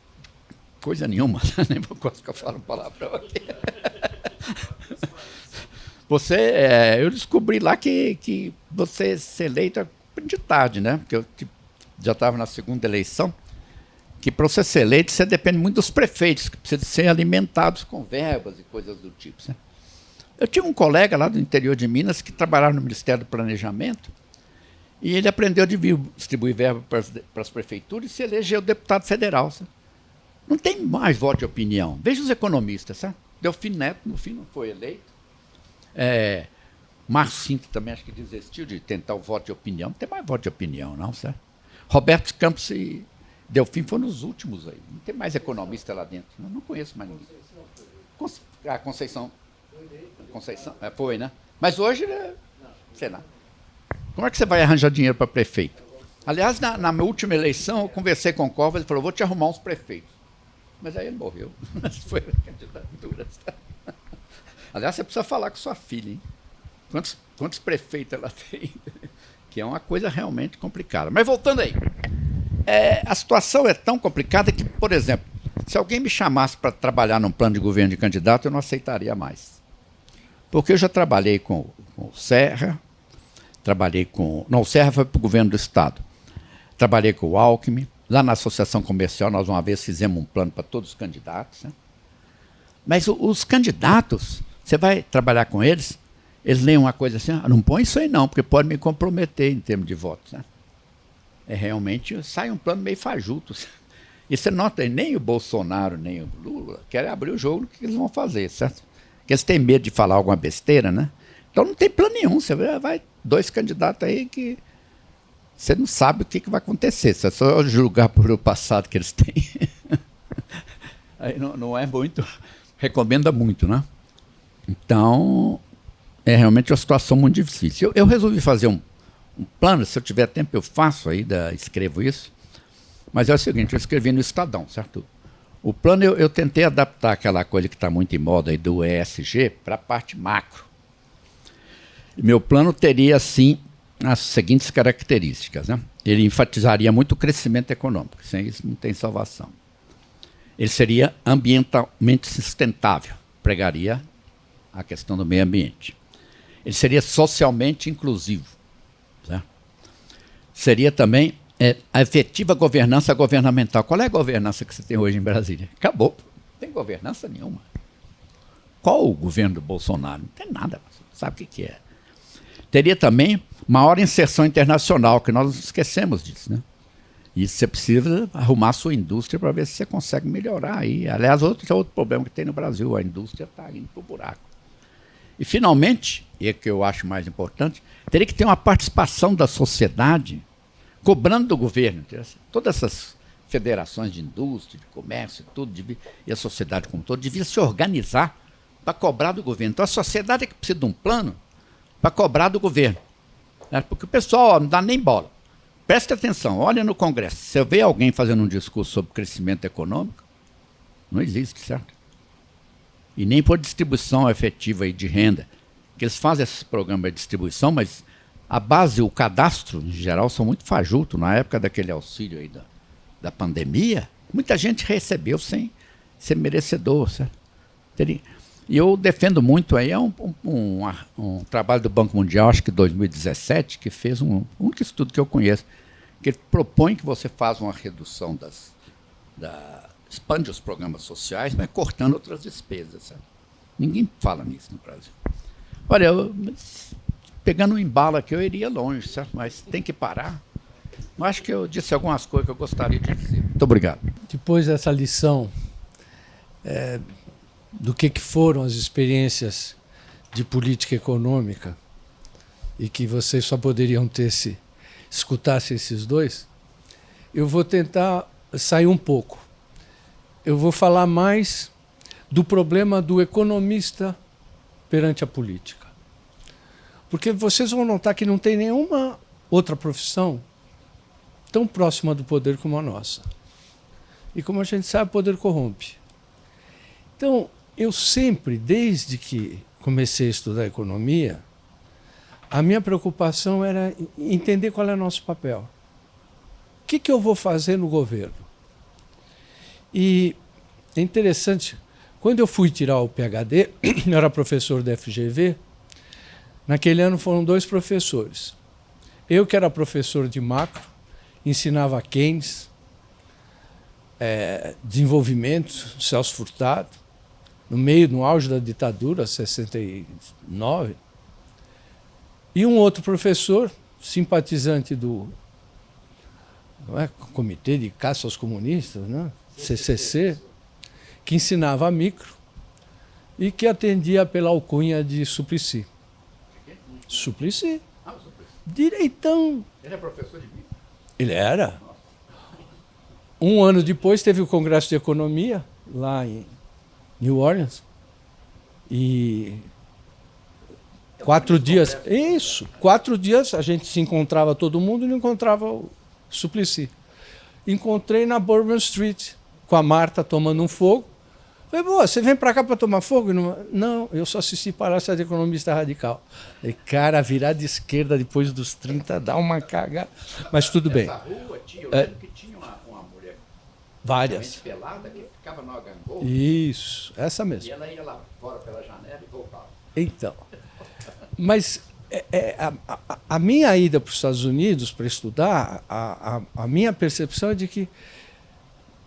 coisa nenhuma. Nem por coisa que eu falo palavrão aqui. Eu descobri lá que você ser eleito é de tarde, né? Porque eu já estava na segunda eleição, que para você ser eleito, você depende muito dos prefeitos, que precisam ser alimentados com verbas e coisas do tipo. Né? Eu tinha um colega lá do interior de Minas que trabalhava no Ministério do Planejamento e ele aprendeu a distribuir verba para as prefeituras e se elegeu deputado federal. Sabe? Não tem mais voto de opinião. Veja os economistas. Sabe? Delfim Neto, no fim, não foi eleito. Marcinto também acho que desistiu de tentar o voto de opinião. Não tem mais voto de opinião, não, certo? Roberto Campos e Delfim foram os últimos aí. Não tem mais economista lá dentro. Eu não conheço mais ninguém. A Conceição. Foi, né? Mas hoje, sei lá. Como é que você vai arranjar dinheiro para prefeito? Aliás, na minha última eleição, eu conversei com o Covas, ele falou, vou te arrumar uns prefeitos. Mas aí ele morreu. Foi a candidatura. Aliás, você precisa falar com sua filha, hein? Quantos prefeitos ela tem? Que é uma coisa realmente complicada. Mas voltando aí. A situação é tão complicada que, por exemplo, se alguém me chamasse para trabalhar num plano de governo de candidato, eu não aceitaria mais. Porque eu já trabalhei com o Serra, o Serra foi para o governo do Estado. Trabalhei com o Alckmin. Lá na Associação Comercial, nós uma vez fizemos um plano para todos os candidatos. Né? Mas os candidatos, você vai trabalhar com eles, eles leem uma coisa assim, não põe isso aí não, porque pode me comprometer em termos de votos. Né? Realmente, sai um plano meio fajuto. E você nota, nem o Bolsonaro, nem o Lula querem abrir o jogo no que eles vão fazer, certo? Porque eles têm medo de falar alguma besteira, né? Então não tem plano nenhum. Você vai 2 candidatos aí que você não sabe o que vai acontecer. Você só julgar por o passado que eles têm. Aí não é muito, recomenda muito, né? Então, é realmente uma situação muito difícil. Eu resolvi fazer um plano, se eu tiver tempo eu faço aí, escrevo isso, mas é o seguinte, eu escrevi no Estadão, certo? O plano eu tentei adaptar aquela coisa que está muito em moda aí do ESG para a parte macro. E meu plano teria, assim, as seguintes características. Né? Ele enfatizaria muito o crescimento econômico, sem isso não tem salvação. Ele seria ambientalmente sustentável, pregaria a questão do meio ambiente. Ele seria socialmente inclusivo. Certo? Seria também a efetiva governança governamental. Qual é a governança que você tem hoje em Brasília? Acabou. Não tem governança nenhuma. Qual o governo do Bolsonaro? Não tem nada, sabe o que é. Teria também maior inserção internacional, que nós esquecemos disso, né? E você precisa arrumar a sua indústria para ver se você consegue melhorar aí. Aliás, outro problema que tem no Brasil, a indústria está indo para o buraco. E, finalmente, e é que eu acho mais importante, teria que ter uma participação da sociedade cobrando do governo. Todas essas federações de indústria, de comércio, tudo, e a sociedade como um todo, devia se organizar para cobrar do governo. Então, a sociedade é que precisa de um plano para cobrar do governo. Né? Porque o pessoal não dá nem bola. Preste atenção, olha no Congresso. Você vê alguém fazendo um discurso sobre crescimento econômico? Não existe, certo? E nem por distribuição efetiva de renda. Que eles fazem esses programas de distribuição, mas a base, o cadastro, em geral, são muito fajutos. Na época daquele auxílio aí da pandemia, muita gente recebeu sem ser merecedor, certo? E eu defendo muito aí, um trabalho do Banco Mundial, acho que 2017, que fez um único estudo que eu conheço, que ele propõe que você faça uma redução expande os programas sociais, mas cortando outras despesas. Sabe? Ninguém fala nisso no Brasil. Olha, pegando um embalo aqui, eu iria longe, certo? Mas tem que parar. Eu acho que eu disse algumas coisas que eu gostaria de dizer. Muito obrigado. Depois dessa lição do que foram as experiências de política econômica e que vocês só poderiam ter se escutassem esses dois, eu vou tentar sair um pouco. Eu vou falar mais do problema do economista perante a política. Porque vocês vão notar que não tem nenhuma outra profissão tão próxima do poder como a nossa. E como a gente sabe, o poder corrompe. Então, eu sempre, desde que comecei a estudar economia, a minha preocupação era entender qual é o nosso papel. O que eu vou fazer no governo? E é interessante, quando eu fui tirar o PhD, eu era professor da FGV, naquele ano foram 2 professores. Eu, que era professor de macro, ensinava Keynes, desenvolvimento, Celso Furtado, no auge da ditadura, 69, e um outro professor, simpatizante do Comitê de Caça aos Comunistas, né? CCC, que ensinava micro e que atendia pela alcunha de Suplicy. Suplicy. Direitão. Ele é professor de micro? Ele era. Um ano depois teve o Congresso de Economia, lá em New Orleans. E 4 dias... Isso, 4 dias a gente se encontrava todo mundo e não encontrava o Suplicy. Encontrei na Bourbon Street, com a Marta tomando um fogo. Falei, boa, você vem para cá para tomar fogo? Não, eu só assisti Palestra de Economista Radical. Falei, cara, virar de esquerda depois dos 30 dá uma cagada. Mas tudo bem. Essa rua tinha, eu lembro que tinha uma mulher várias pelada que ficava no gangorra. Isso, essa mesmo. E ela ia lá fora pela janela e voltava. Então, mas a minha ida para os Estados Unidos para estudar, a minha percepção é de que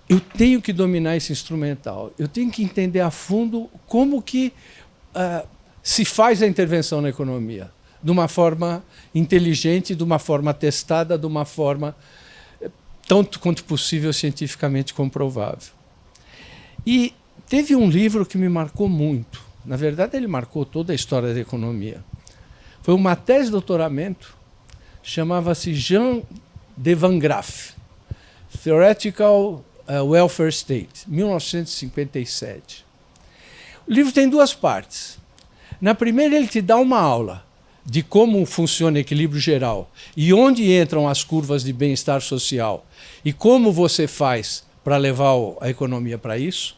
eu tenho que dominar esse instrumental. Eu tenho que entender a fundo como que se faz a intervenção na economia. De uma forma inteligente, de uma forma testada, de uma forma tanto quanto possível cientificamente comprovável. E teve um livro que me marcou muito. Na verdade, ele marcou toda a história da economia. Foi uma tese de doutoramento, chamava-se Jean de Van Graff, Theoretical Welfare State, 1957. O livro tem 2 partes. Na primeira, ele te dá uma aula de como funciona o equilíbrio geral e onde entram as curvas de bem-estar social e como você faz para levar a economia para isso.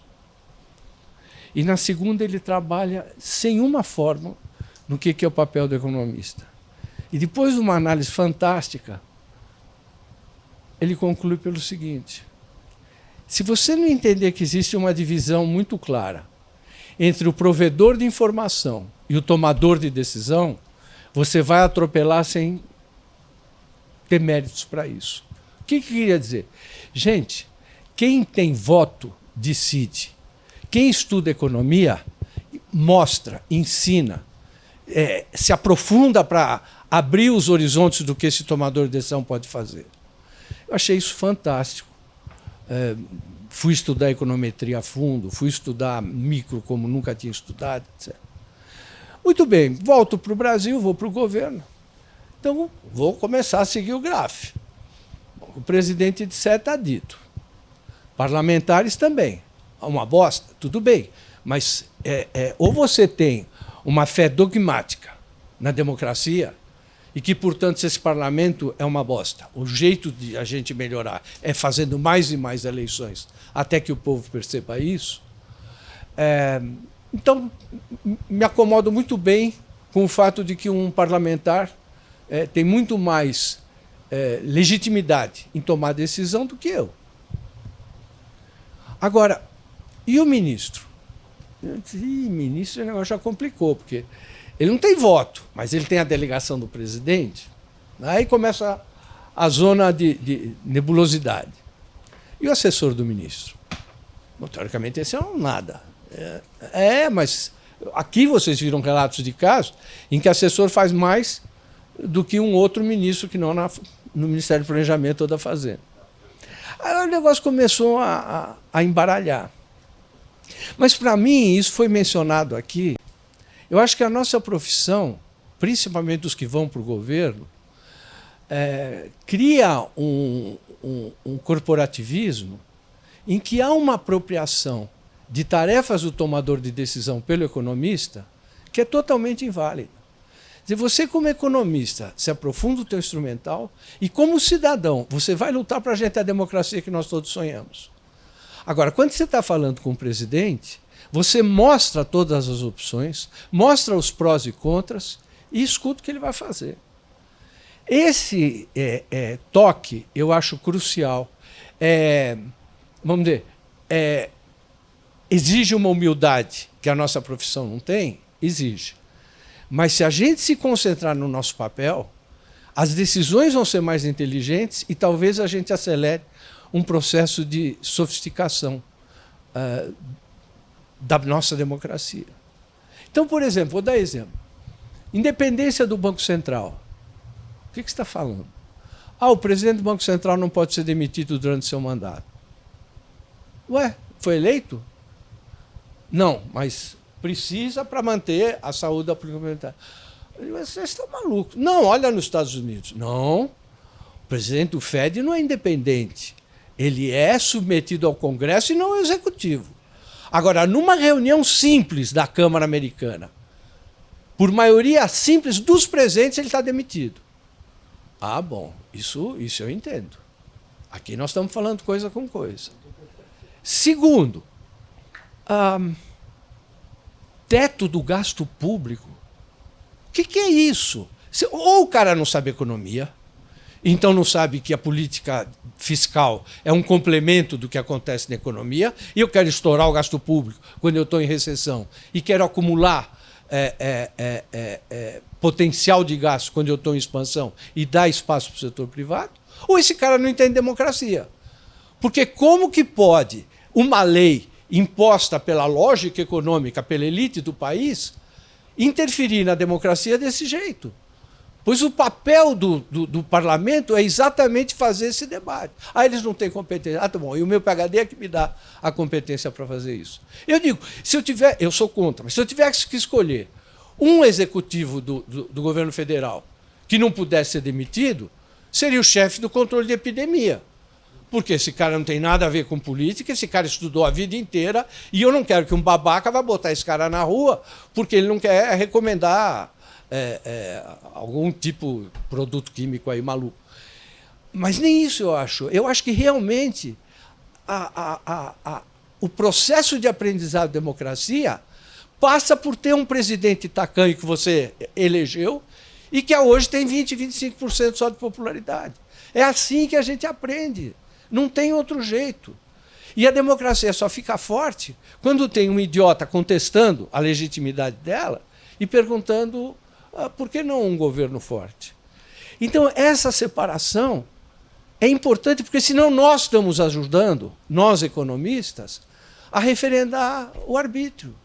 E na segunda, ele trabalha sem uma forma no que é o papel do economista. E depois de uma análise fantástica, ele conclui pelo seguinte: se você não entender que existe uma divisão muito clara entre o provedor de informação e o tomador de decisão, você vai atropelar sem ter méritos para isso. O que queria dizer? Gente, quem tem voto decide. Quem estuda economia mostra, ensina, se aprofunda para abrir os horizontes do que esse tomador de decisão pode fazer. Eu achei isso fantástico. Fui estudar econometria a fundo, fui estudar micro como nunca tinha estudado, etc. Muito bem, volto para o Brasil, vou para o governo. Então, vou começar a seguir o gráfico. O presidente disser está dito. Parlamentares também. Uma bosta, tudo bem. Mas ou você tem uma fé dogmática na democracia e que, portanto, esse parlamento é uma bosta. O jeito de a gente melhorar é fazendo mais e mais eleições até que o povo perceba isso. Então, me acomodo muito bem com o fato de que um parlamentar tem muito mais legitimidade em tomar decisão do que eu. Agora, e o ministro? Eu disse, ministro, o negócio já complicou, porque ele não tem voto, mas ele tem a delegação do presidente. Aí começa a zona de nebulosidade. E o assessor do ministro? Bom, teoricamente, esse é um nada. Mas aqui vocês viram relatos de casos em que o assessor faz mais do que um outro ministro que não no Ministério do Planejamento ou da Fazenda. Aí o negócio começou a embaralhar. Mas, para mim, isso foi mencionado aqui. Eu acho que a nossa profissão, principalmente os que vão para o governo, cria um corporativismo em que há uma apropriação de tarefas do tomador de decisão pelo economista que é totalmente inválida. Se você, como economista, se aprofunda o teu instrumental e, como cidadão, você vai lutar para a gente a democracia que nós todos sonhamos. Agora, quando você está falando com o presidente, você mostra todas as opções, mostra os prós e contras e escuta o que ele vai fazer. Esse toque eu acho crucial. Vamos dizer, exige uma humildade que a nossa profissão não tem? Exige. Mas se a gente se concentrar no nosso papel, as decisões vão ser mais inteligentes e talvez a gente acelere um processo de sofisticação da nossa democracia. Então, por exemplo, vou dar exemplo. Independência do Banco Central. O que você está falando? O presidente do Banco Central não pode ser demitido durante seu mandato. Ué, foi eleito? Não, mas precisa para manter a saúde da política monetária. Você está maluco. Não, olha nos Estados Unidos. Não, o presidente do Fed não é independente. Ele é submetido ao Congresso e não ao Executivo. Agora, numa reunião simples da Câmara Americana, por maioria simples dos presentes, ele está demitido. Bom, isso eu entendo. Aqui nós estamos falando coisa com coisa. Segundo, teto do gasto público. O que é isso? Ou o cara não sabe economia, então não sabe que a política fiscal é um complemento do que acontece na economia, e eu quero estourar o gasto público quando eu estou em recessão, e quero acumular potencial de gasto quando eu estou em expansão e dar espaço para o setor privado, ou esse cara não entende democracia. Porque como que pode uma lei imposta pela lógica econômica, pela elite do país, interferir na democracia desse jeito? Pois o papel do parlamento é exatamente fazer esse debate. Eles não têm competência. Tá bom, e o meu PhD é que me dá a competência para fazer isso. Eu digo, eu sou contra, mas se eu tivesse que escolher um executivo do governo federal que não pudesse ser demitido, seria o chefe do controle de epidemia. Porque esse cara não tem nada a ver com política, esse cara estudou a vida inteira, e eu não quero que um babaca vá botar esse cara na rua porque ele não quer recomendar algum tipo de produto químico aí maluco. Mas nem isso eu acho. Eu acho que realmente o processo de aprendizado da democracia passa por ter um presidente tacanho que você elegeu e que hoje tem 20%, 25% só de popularidade. É assim que a gente aprende. Não tem outro jeito. E a democracia só fica forte quando tem um idiota contestando a legitimidade dela e perguntando por que não um governo forte. Então, essa separação é importante, porque senão nós estamos ajudando, nós economistas, a referendar o arbítrio.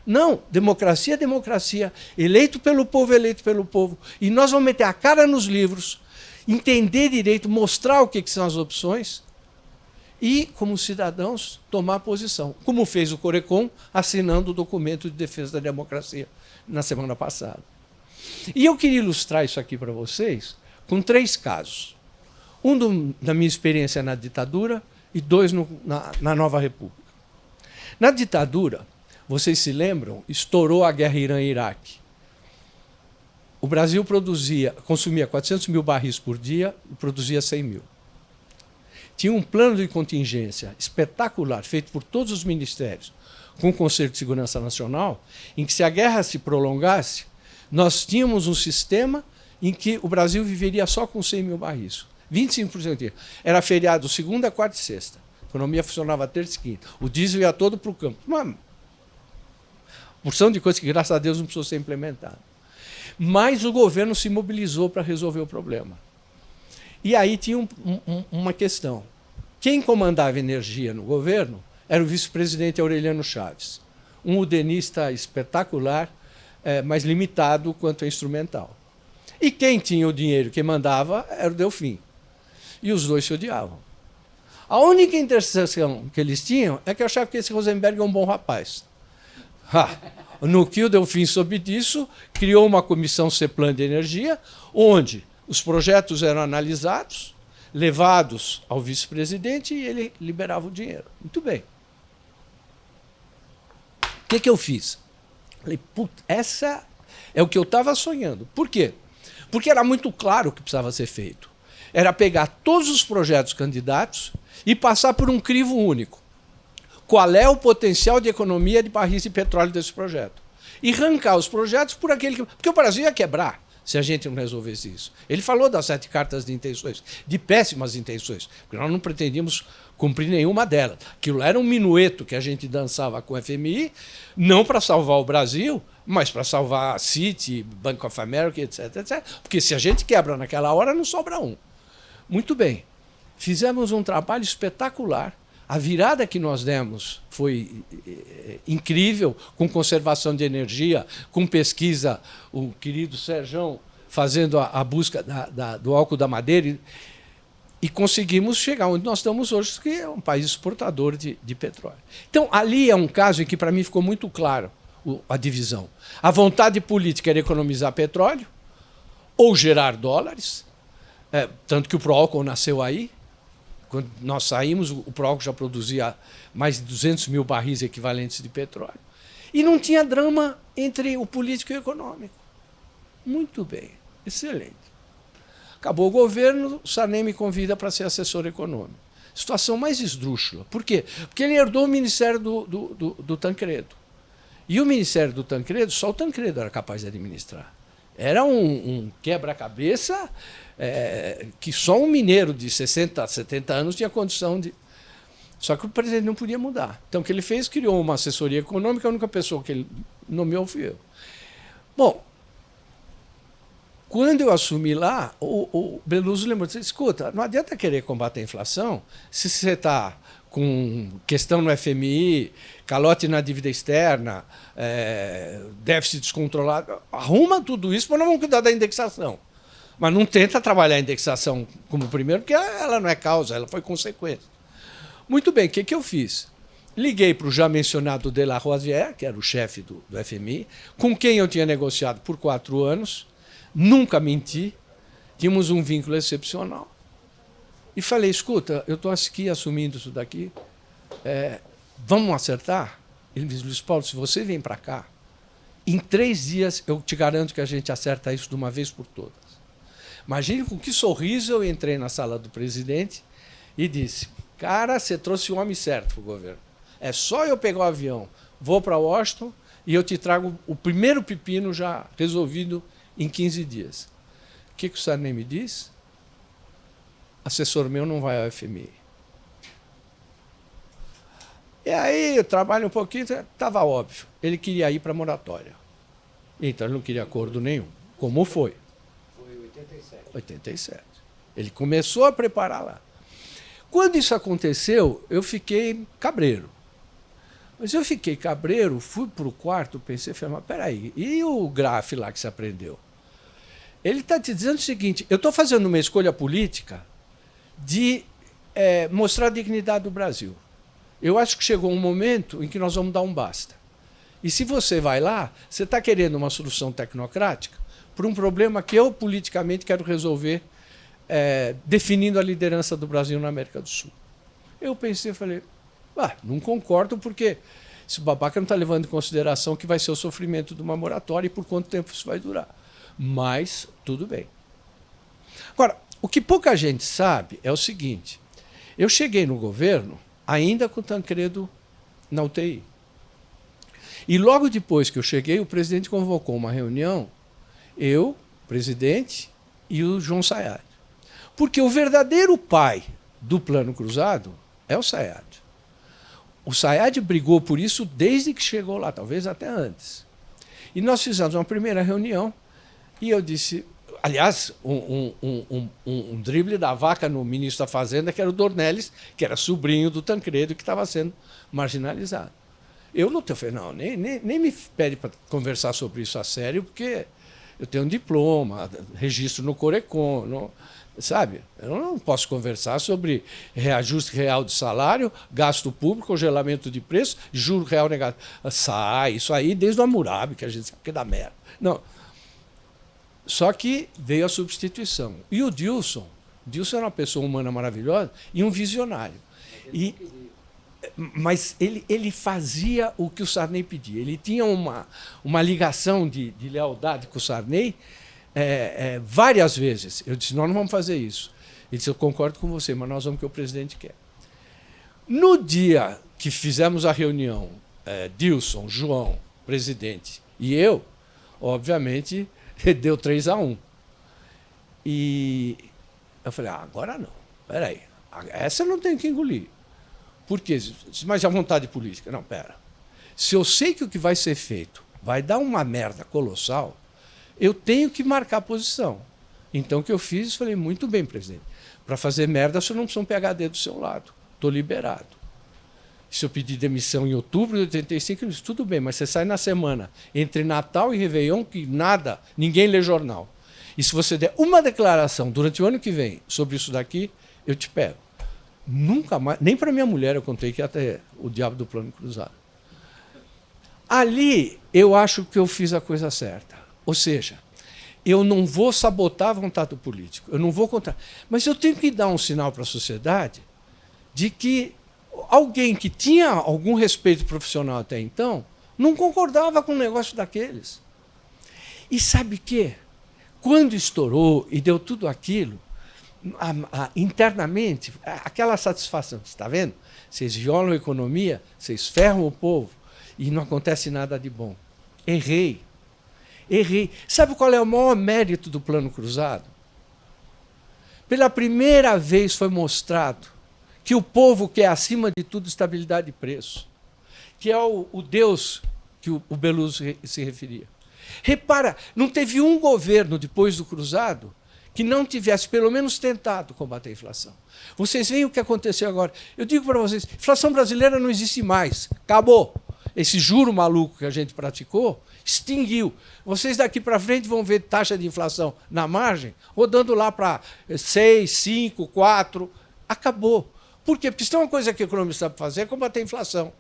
Não, democracia é democracia. Eleito pelo povo, eleito pelo povo. E nós vamos meter a cara nos livros, entender direito, mostrar o que são as opções e, como cidadãos, tomar posição. Como fez o Corecon, assinando o documento de defesa da democracia na semana passada. E eu queria ilustrar isso aqui para vocês com 3 casos. Um da minha experiência na ditadura e 2 na Nova República. Na ditadura, vocês se lembram, estourou a guerra Irã-Iraque. O Brasil consumia 400 mil barris por dia e produzia 100 mil. Tinha um plano de contingência espetacular, feito por todos os ministérios, com o Conselho de Segurança Nacional, em que, se a guerra se prolongasse, nós tínhamos um sistema em que o Brasil viveria só com 100 mil barris. 25%. Era feriado segunda, quarta e sexta. A economia funcionava terça e quinta. O diesel ia todo para o campo. Uma porção de coisas que, graças a Deus, não precisou ser implementada. Mas o governo se mobilizou para resolver o problema. E aí tinha uma questão. Quem comandava energia no governo era o vice-presidente Aureliano Chaves, um udenista espetacular, mas limitado quanto a instrumental. E quem tinha o dinheiro, quem mandava, era o Delfim. E os dois se odiavam. A única interseção que eles tinham é que eu achava que esse Rosenberg é um bom rapaz. No que o Delfim soube disso, criou uma comissão CEPLAN de energia, onde os projetos eram analisados, levados ao vice-presidente e ele liberava o dinheiro. Muito bem. O que eu fiz? Falei, essa é o que eu estava sonhando. Por quê? Porque era muito claro o que precisava ser feito. Era pegar todos os projetos candidatos e passar por um crivo único. Qual é o potencial de economia de barris de petróleo desse projeto? E arrancar os projetos por aquele que... Porque o Brasil ia quebrar se a gente não resolvesse isso. Ele falou das 7 cartas de intenções, de péssimas intenções, porque nós não pretendíamos cumprir nenhuma delas. Aquilo era um minueto que a gente dançava com o FMI, não para salvar o Brasil, mas para salvar a Citi, Bank of America, etc, etc. Porque se a gente quebra naquela hora, não sobra um. Muito bem. Fizemos um trabalho espetacular. A virada que nós demos foi incrível, com conservação de energia, com pesquisa, o querido Serjão fazendo a busca do álcool da madeira, e conseguimos chegar onde nós estamos hoje, que é um país exportador de petróleo. Então, ali é um caso em que, para mim, ficou muito claro a divisão. A vontade política era economizar petróleo ou gerar dólares, tanto que o Proálcool nasceu aí. Quando nós saímos, o Proálcool já produzia mais de 200 mil barris equivalentes de petróleo. E não tinha drama entre o político e o econômico. Muito bem, excelente. Acabou o governo, o Sarney me convida para ser assessor econômico. Situação mais esdrúxula. Por quê? Porque ele herdou o Ministério do Tancredo. E o Ministério do Tancredo, só o Tancredo era capaz de administrar. Era um quebra-cabeça que só um mineiro de 60, 70 anos tinha condição de... Só que o presidente não podia mudar. Então, o que ele fez? Criou uma assessoria econômica, a única pessoa que ele nomeou fui eu. Bom, quando eu assumi lá, o Beluso lembrou, disse, escuta, não adianta querer combater a inflação se você está com questão no FMI, calote na dívida externa, déficit descontrolado. Arruma tudo isso, mas não vamos cuidar da indexação. Mas não tenta trabalhar a indexação como primeiro, porque ela não é causa, ela foi consequência. Muito bem, o que eu fiz? Liguei para o já mencionado de la Rosière, que era o chefe do FMI, com quem eu tinha negociado por 4 anos, nunca menti, tínhamos um vínculo excepcional. E falei, escuta, eu estou aqui assumindo isso daqui, vamos acertar? Ele me disse, Luiz Paulo, se você vem para cá, em 3 dias eu te garanto que a gente acerta isso de uma vez por todas. Imagine com que sorriso eu entrei na sala do presidente e disse, cara, você trouxe o homem certo para o governo. É só eu pegar o avião, vou para Washington e eu te trago o primeiro pepino já resolvido em 15 dias. O que o Sarney me disse? Assessor meu não vai ao FMI. E aí eu trabalho um pouquinho, estava óbvio. Ele queria ir para a moratória. Então ele não queria acordo nenhum. Como foi? Foi em 87. 87. Ele começou a preparar lá. Quando isso aconteceu, eu fiquei cabreiro. Mas eu fiquei cabreiro, fui para o quarto, pensei, falei, mas peraí, e o Graff lá que se aprendeu? Ele está te dizendo o seguinte, eu estou fazendo uma escolha política de mostrar a dignidade do Brasil. Eu acho que chegou um momento em que nós vamos dar um basta. E se você vai lá, você está querendo uma solução tecnocrática para um problema que eu politicamente quero resolver definindo a liderança do Brasil na América do Sul. Eu pensei, falei, não concordo porque esse babaca não está levando em consideração que vai ser o sofrimento de uma moratória e por quanto tempo isso vai durar. Mas tudo bem. Agora, o que pouca gente sabe é o seguinte, eu cheguei no governo ainda com o Tancredo na UTI. E logo depois que eu cheguei, o presidente convocou uma reunião, eu, o presidente, e o João Sayad. Porque o verdadeiro pai do Plano Cruzado é o Sayad. O Sayad brigou por isso desde que chegou lá, talvez até antes. E nós fizemos uma primeira reunião e eu disse, aliás, um drible da vaca no ministro da Fazenda, que era o Dornelles, que era sobrinho do Tancredo, que estava sendo marginalizado. Eu não falei, não, nem me pede para conversar sobre isso a sério, porque eu tenho um diploma, registro no Corecon, não, sabe? Eu não posso conversar sobre reajuste real de salário, gasto público, congelamento de preço, juro real negativo. Sai, isso aí desde o Hammurabi, que a gente sabe que dá merda. Não. Só que veio a substituição. E o Dilson era uma pessoa humana maravilhosa e um visionário. Mas ele fazia o que o Sarney pedia. Ele tinha uma ligação de lealdade com o Sarney várias vezes. Eu disse, nós não vamos fazer isso. Ele disse, eu concordo com você, mas nós vamos o que o presidente quer. No dia que fizemos a reunião, Dilson, João, presidente, e eu, obviamente, deu 3-1. E eu falei, agora não. Espera aí, essa eu não tenho que engolir. Por quê? Mas a vontade política. Não, pera. Se eu sei que o que vai ser feito vai dar uma merda colossal, eu tenho que marcar a posição. Então, o que eu fiz, falei, muito bem, presidente. Para fazer merda, você não precisa um PhD do seu lado. Estou liberado. Se eu pedir demissão em outubro de 85, eu disse, tudo bem, mas você sai na semana entre Natal e Réveillon, que nada, ninguém lê jornal. E se você der uma declaração durante o ano que vem sobre isso daqui, eu te pego. Nunca mais, nem para minha mulher eu contei que ia ter o diabo do Plano Cruzado. Ali, eu acho que eu fiz a coisa certa. Ou seja, eu não vou sabotar a vontade do político, eu não vou contar. Mas eu tenho que dar um sinal para a sociedade de que alguém que tinha algum respeito profissional até então não concordava com um negócio daqueles. E sabe o quê? Quando estourou e deu tudo aquilo, internamente, aquela satisfação, está vendo? Vocês violam a economia, vocês ferram o povo e não acontece nada de bom. Errei. Sabe qual é o maior mérito do Plano Cruzado? Pela primeira vez foi mostrado que o povo quer, acima de tudo, estabilidade de preço, que é o Deus que o Beluso se referia. Repara, não teve um governo depois do Cruzado que não tivesse, pelo menos, tentado combater a inflação. Vocês veem o que aconteceu agora. Eu digo para vocês, inflação brasileira não existe mais. Acabou. Esse juro maluco que a gente praticou extinguiu. Vocês daqui para frente vão ver taxa de inflação na margem, rodando lá para 6, 5, 4. Acabou. Por quê? Porque se tem uma coisa que o economista sabe fazer é combater a inflação.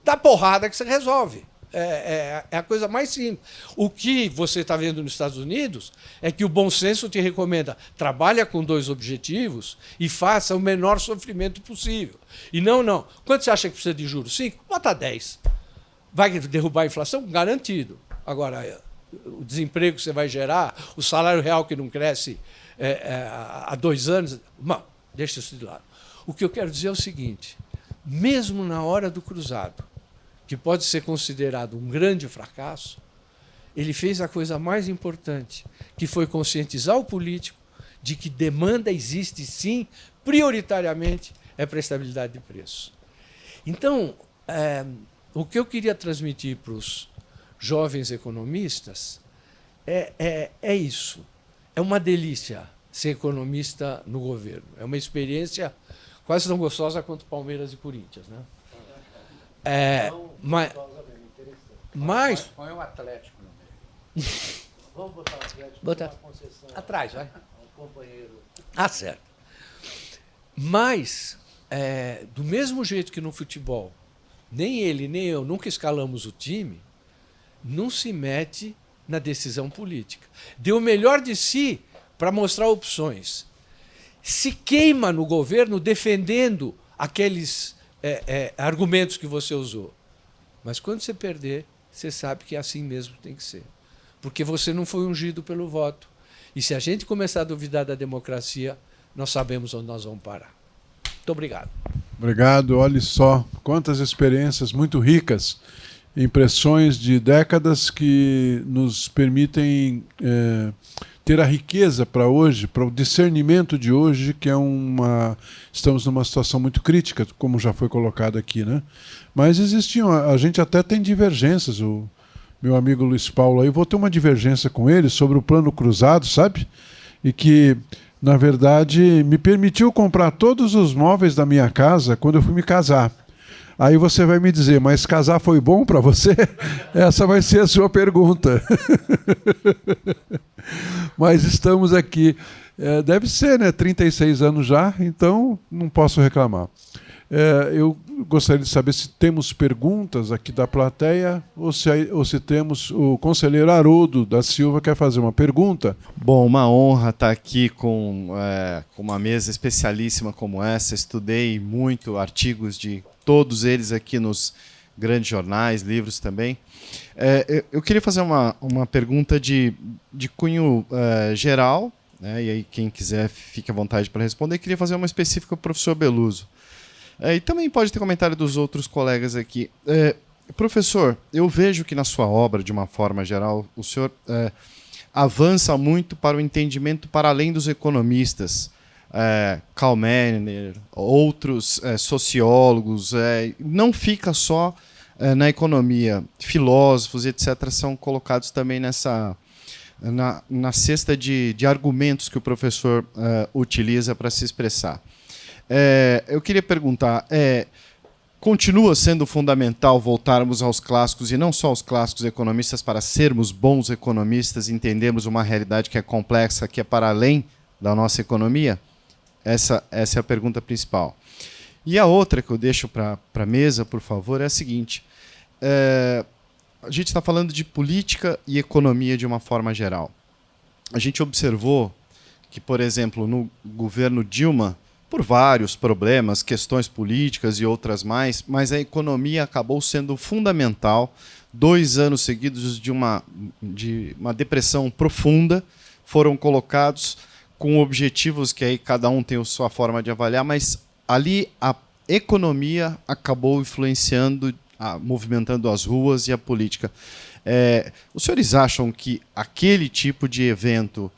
Dá porrada que você resolve. É a coisa mais simples. O que você está vendo nos Estados Unidos é que o bom senso te recomenda trabalha com 2 objetivos e faça o menor sofrimento possível. E não. Quanto você acha que precisa de juros? 5? Bota 10. Vai derrubar a inflação? Garantido. Agora, o desemprego que você vai gerar, o salário real que não cresce há 2 anos, não, deixa isso de lado. O que eu quero dizer é o seguinte, mesmo na hora do Cruzado, que pode ser considerado um grande fracasso, ele fez a coisa mais importante, que foi conscientizar o político de que demanda existe, sim, prioritariamente, para a estabilidade de preço. Então, o que eu queria transmitir para os jovens economistas é isso. É uma delícia ser economista no governo. É uma experiência quase tão gostosa quanto Palmeiras e Corinthians, né? Mas Põe o Atlético no meio. Vamos botar o Atlético Botar. na Conceição. atrás, vai. Um companheiro. Ah, certo. Mas, do mesmo jeito que no futebol, nem ele nem eu nunca escalamos o time, não se mete na decisão política. Deu o melhor de si para mostrar opções. Se queima no governo defendendo aqueles argumentos que você usou. Mas quando você perder, você sabe que é assim mesmo tem que ser. Porque você não foi ungido pelo voto. E se a gente começar a duvidar da democracia, nós sabemos onde nós vamos parar. Muito obrigado. Obrigado. Olhe só quantas experiências muito ricas, impressões de décadas que nos permitem ter a riqueza para hoje, para o discernimento de hoje, que é estamos numa situação muito crítica, como já foi colocado aqui, né? Mas a gente até tem divergências. O meu amigo Luiz Paulo aí, vou ter uma divergência com ele sobre o plano cruzado, sabe? E que, na verdade, me permitiu comprar todos os móveis da minha casa quando eu fui me casar. Aí você vai me dizer, mas casar foi bom para você? Essa vai ser a sua pergunta. Mas estamos aqui. Deve ser, né? 36 anos já, então não posso reclamar. Eu gostaria de saber se temos perguntas aqui da plateia ou se temos o conselheiro Haroldo da Silva quer fazer uma pergunta. Bom, uma honra estar aqui com uma mesa especialíssima como essa. Estudei muito artigos de todos eles aqui nos grandes jornais, livros também. Eu queria fazer uma pergunta de cunho geral, né, e aí quem quiser fique à vontade para responder. Eu queria fazer uma específica para o professor Beluso. E também pode ter comentário dos outros colegas aqui. Professor, eu vejo que na sua obra, de uma forma geral, o senhor avança muito para o entendimento para além dos economistas. Karl Menner, outros sociólogos, não fica só na economia. Filósofos, etc., são colocados também na cesta de argumentos que o professor utiliza para se expressar. Eu queria perguntar, continua sendo fundamental voltarmos aos clássicos, e não só aos clássicos economistas, para sermos bons economistas, entendermos uma realidade que é complexa, que é para além da nossa economia? Essa é a pergunta principal. E a outra que eu deixo para a mesa, por favor, é a seguinte. A gente está falando de política e economia de uma forma geral. A gente observou que, por exemplo, no governo Dilma, por vários problemas, questões políticas e outras mais, mas a economia acabou sendo fundamental. 2 anos seguidos de uma depressão profunda foram colocados com objetivos que aí cada um tem a sua forma de avaliar, mas ali a economia acabou influenciando, movimentando as ruas e a política. Os senhores acham que aquele tipo de evento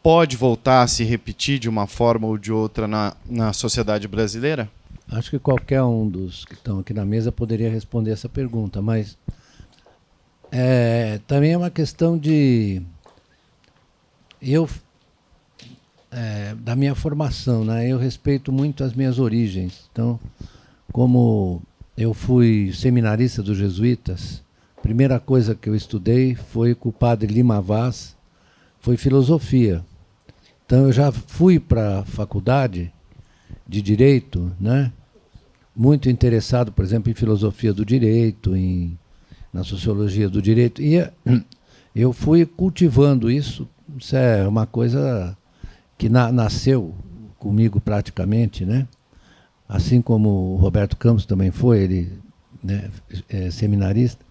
pode voltar a se repetir de uma forma ou de outra na sociedade brasileira? Acho que qualquer um dos que estão aqui na mesa poderia responder essa pergunta, mas também é uma questão da minha formação, né? Eu respeito muito as minhas origens. Então, como eu fui seminarista dos jesuítas, a primeira coisa que eu estudei foi com o padre Lima Vaz, foi filosofia. Então eu já fui para a faculdade de Direito, né? Muito interessado, por exemplo, em filosofia do direito, na sociologia do direito. E eu fui cultivando isso. Isso é uma coisa que nasceu comigo praticamente, né? Assim como o Roberto Campos também foi, ele, né, é seminarista.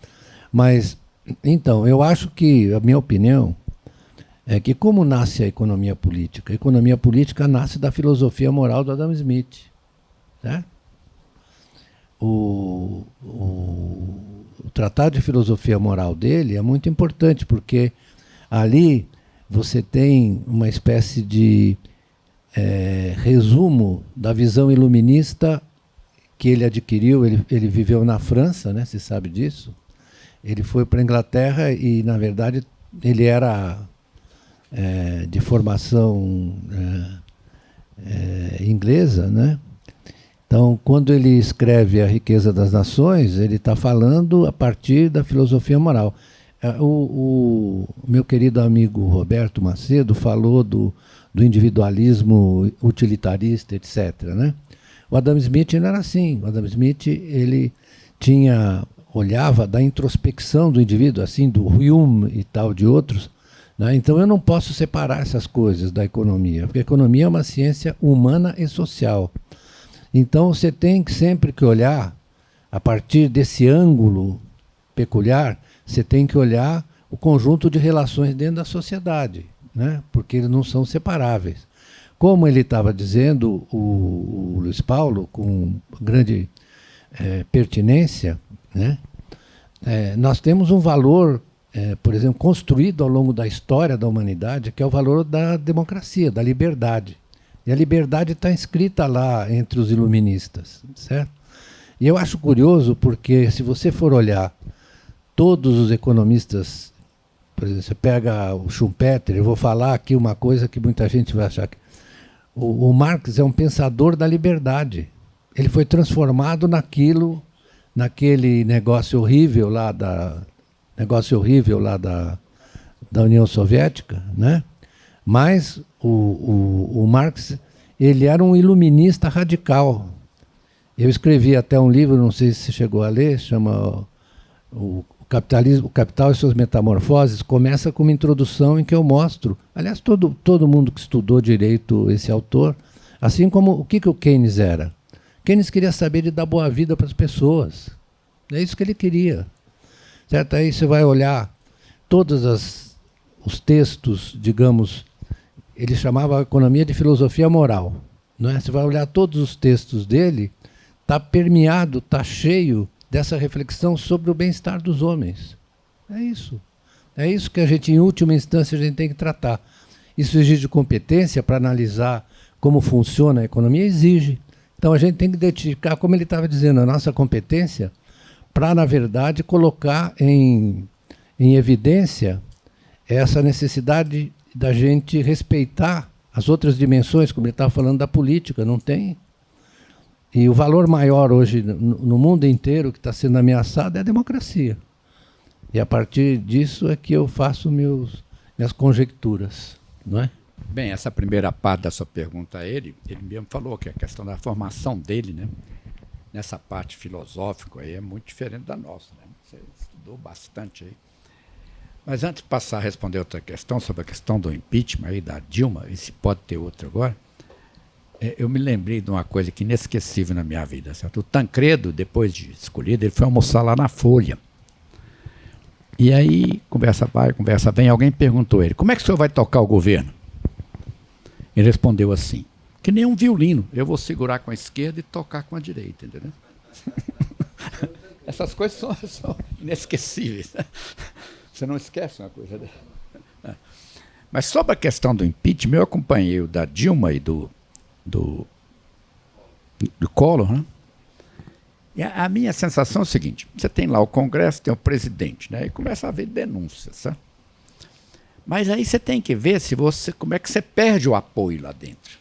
Mas, então, eu acho que, a minha opinião, é que como nasce a economia política? A economia política nasce da filosofia moral do Adam Smith. Né? O tratado de filosofia moral dele é muito importante, porque ali você tem uma espécie de resumo da visão iluminista que ele adquiriu. Ele viveu na França, né? Você sabe disso? Ele foi para a Inglaterra e, na verdade, ele era de formação inglesa, né? Então, quando ele escreve A Riqueza das Nações, ele está falando a partir da filosofia moral. O meu querido amigo Roberto Macedo falou do individualismo utilitarista, etc., né? O Adam Smith não era assim. O Adam Smith ele olhava da introspecção do indivíduo, assim, do Hume e tal, de outros, né? Então eu não posso separar essas coisas da economia, porque a economia é uma ciência humana e social. Então você tem sempre que olhar, a partir desse ângulo peculiar, você tem que olhar o conjunto de relações dentro da sociedade, né? Porque eles não são separáveis. Como ele estava dizendo, o Luiz Paulo, com grande pertinência, né? Nós temos um valor, por exemplo, construído ao longo da história da humanidade, que é o valor da democracia, da liberdade. E a liberdade está inscrita lá entre os iluministas, certo? E eu acho curioso porque, se você for olhar todos os economistas, por exemplo, você pega o Schumpeter, eu vou falar aqui uma coisa que muita gente vai achar que o Marx é um pensador da liberdade. Ele foi transformado naquele negócio horrível lá da União Soviética, né? Mas o Marx, ele era um iluminista radical. Eu escrevi até um livro, não sei se você chegou a ler, chama o Capital e suas Metamorfoses. Começa com uma introdução em que eu mostro, aliás, todo mundo que estudou direito esse autor, assim como o que o Keynes era. Keynes queria saber de dar boa vida para as pessoas. É isso que ele queria. Certo? Aí você vai olhar todos os textos, digamos, ele chamava a economia de filosofia moral. Não é? Você vai olhar todos os textos dele, está permeado, está cheio dessa reflexão sobre o bem-estar dos homens. É isso. É isso que a gente, em última instância, a gente tem que tratar. Isso exige competência para analisar como funciona a economia? Exige. Então a gente tem que dedicar, como ele estava dizendo, a nossa competência para, na verdade, colocar em evidência essa necessidade da gente respeitar as outras dimensões, como ele estava falando da política, não tem? E o valor maior hoje no mundo inteiro que está sendo ameaçado é a democracia. E a partir disso é que eu faço minhas conjecturas, não é? Bem, essa primeira parte da sua pergunta a ele mesmo falou que a questão da formação dele, né, nessa parte filosófica aí é muito diferente da nossa, né? Você estudou bastante aí. Mas antes de passar a responder outra questão, sobre a questão do impeachment aí da Dilma, e se pode ter outra agora, eu me lembrei de uma coisa que inesquecível na minha vida, certo? O Tancredo, depois de escolhido, ele foi almoçar lá na Folha. E aí, conversa vai, conversa vem, alguém perguntou a ele, como é que o senhor vai tocar o governo? Ele respondeu assim, que nem um violino, eu vou segurar com a esquerda e tocar com a direita, entendeu? Essas coisas são inesquecíveis. Você não esquece uma coisa dessa. Mas sobre a questão do impeachment, eu acompanhei o da Dilma e do Collor, né? E a minha sensação é o seguinte, você tem lá o Congresso, tem o presidente, né? E começa a haver denúncias, sabe? Mas aí você tem que ver como é que você perde o apoio lá dentro.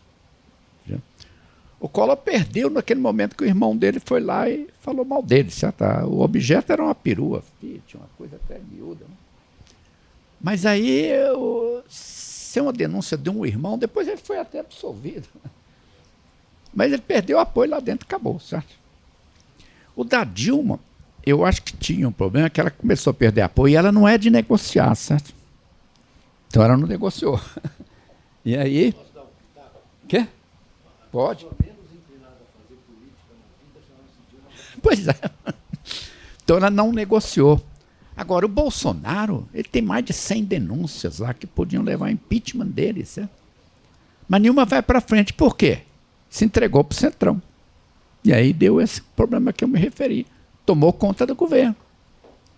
Já? O Collor perdeu naquele momento que o irmão dele foi lá e falou mal dele, certo? O objeto era uma perua, Fiat, uma coisa até miúda, né? Mas aí, se é uma denúncia de um irmão, depois ele foi até absolvido. Mas ele perdeu o apoio lá dentro, acabou, certo? O da Dilma, eu acho que tinha um problema, que ela começou a perder apoio e ela não é de negociar, certo? Então ela não negociou. E aí... Quê? Pode. Pois é. Então ela não negociou. Agora, o Bolsonaro, ele tem mais de 100 denúncias lá que podiam levar ao impeachment dele, certo? Mas nenhuma vai para frente. Por quê? Se entregou para o Centrão. E aí deu esse problema que eu me referi. Tomou conta do governo.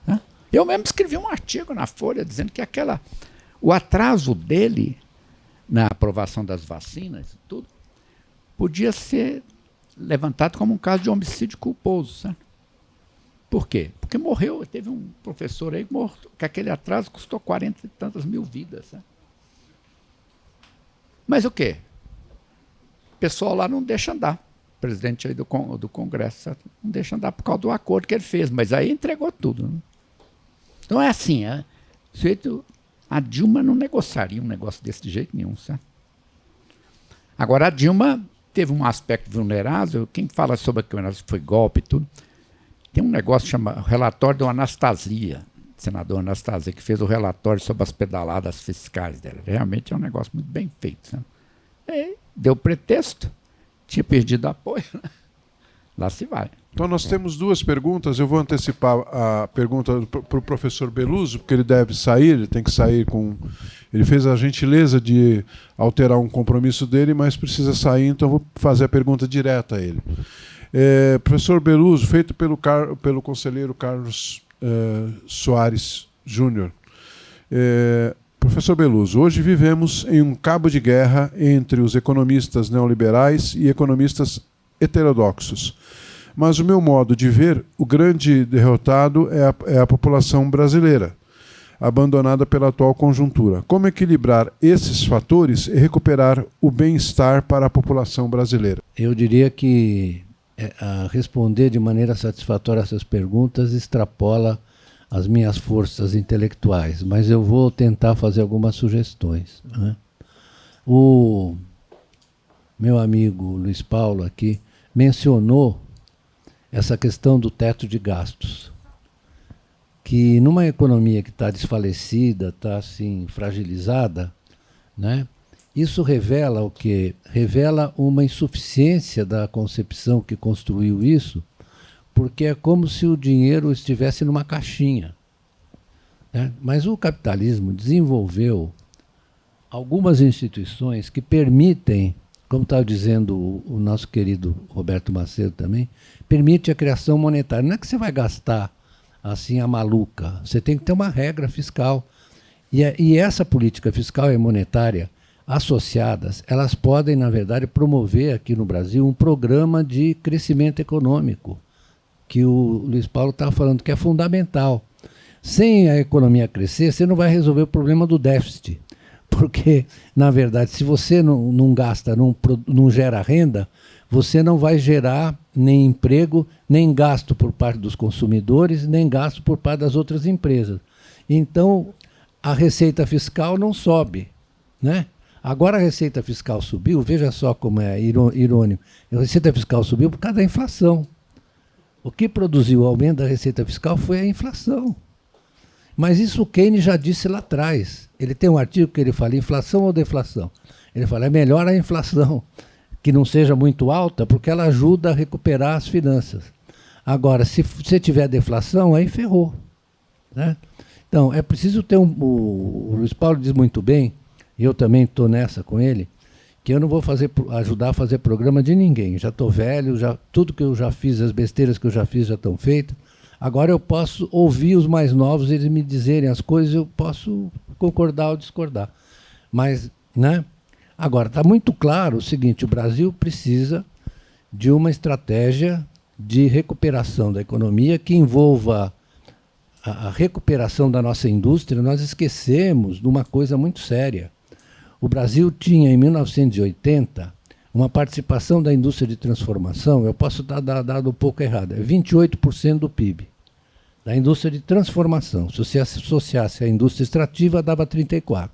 Né? Eu mesmo escrevi um artigo na Folha dizendo que o atraso dele na aprovação das vacinas e tudo podia ser levantado como um caso de homicídio culposo, certo? Por quê? Porque morreu, teve um professor aí que aquele atraso custou 40 e tantas mil vidas. Né? Mas o quê? O pessoal lá não deixa andar. presidente aí do Congresso não deixa andar por causa do acordo que ele fez, mas aí entregou tudo. Né? Então é assim, a Dilma não negociaria um negócio desse de jeito nenhum, certo? Agora, a Dilma teve um aspecto vulnerável, quem fala sobre que foi golpe e tudo, tem um negócio que chama relatório do Anastasia, senador Anastasia, que fez o relatório sobre as pedaladas fiscais dela. Realmente é um negócio muito bem feito. Sabe? Deu pretexto, tinha perdido apoio, né? Lá se vai. Então nós temos duas perguntas. Eu vou antecipar a pergunta para o professor Beluso, porque ele deve sair, ele tem que sair com... Ele fez a gentileza de alterar um compromisso dele, mas precisa sair, então eu vou fazer a pergunta direta a ele. Professor Beluso, feito pelo conselheiro Carlos Soares Júnior. Professor Beluso, hoje vivemos em um cabo de guerra entre os economistas neoliberais e economistas heterodoxos. Mas o meu modo de ver, o grande derrotado é a população brasileira, abandonada pela atual conjuntura. Como equilibrar esses fatores e recuperar o bem-estar para a população brasileira? Eu diria que responder de maneira satisfatória essas perguntas extrapola as minhas forças intelectuais, mas eu vou tentar fazer algumas sugestões. Né? O meu amigo Luiz Paulo aqui mencionou essa questão do teto de gastos, que numa economia que está desfalecida, está assim, fragilizada, né, isso revela o quê? Revela uma insuficiência da concepção que construiu isso, porque é como se o dinheiro estivesse numa caixinha. Né? Mas o capitalismo desenvolveu algumas instituições que permitem, como estava dizendo o nosso querido Roberto Macedo também, permite a criação monetária. Não é que você vai gastar assim a maluca, você tem que ter uma regra fiscal. E essa política fiscal e monetária associadas, elas podem, na verdade, promover aqui no Brasil um programa de crescimento econômico, que o Luiz Paulo estava falando que é fundamental. Sem a economia crescer, você não vai resolver o problema do déficit. Porque, na verdade, se você não gasta, não gera renda, você não vai gerar nem emprego, nem gasto por parte dos consumidores, nem gasto por parte das outras empresas. Então, a receita fiscal não sobe. Né? Agora a receita fiscal subiu, veja só como é irônico. A receita fiscal subiu por causa da inflação. O que produziu o aumento da receita fiscal foi a inflação. Mas isso o Keynes já disse lá atrás. Ele tem um artigo que ele fala inflação ou deflação. Ele fala, é melhor a inflação, que não seja muito alta, porque ela ajuda a recuperar as finanças. Agora, se você tiver deflação, aí ferrou. Né? Então, é preciso ter o Luiz Paulo diz muito bem, e eu também estou nessa com ele, que eu não vou ajudar a fazer programa de ninguém. Já estou velho, tudo que eu já fiz, as besteiras que eu já fiz já estão feitas. Agora eu posso ouvir os mais novos, eles me dizerem as coisas, eu posso concordar ou discordar. Mas, né? Agora, está muito claro o seguinte, o Brasil precisa de uma estratégia de recuperação da economia que envolva a recuperação da nossa indústria. Nós esquecemos de uma coisa muito séria. O Brasil tinha, em 1980, uma participação da indústria de transformação, eu posso dar dado um pouco errado, é 28% do PIB, da indústria de transformação. Se você associasse à indústria extrativa, dava 34%.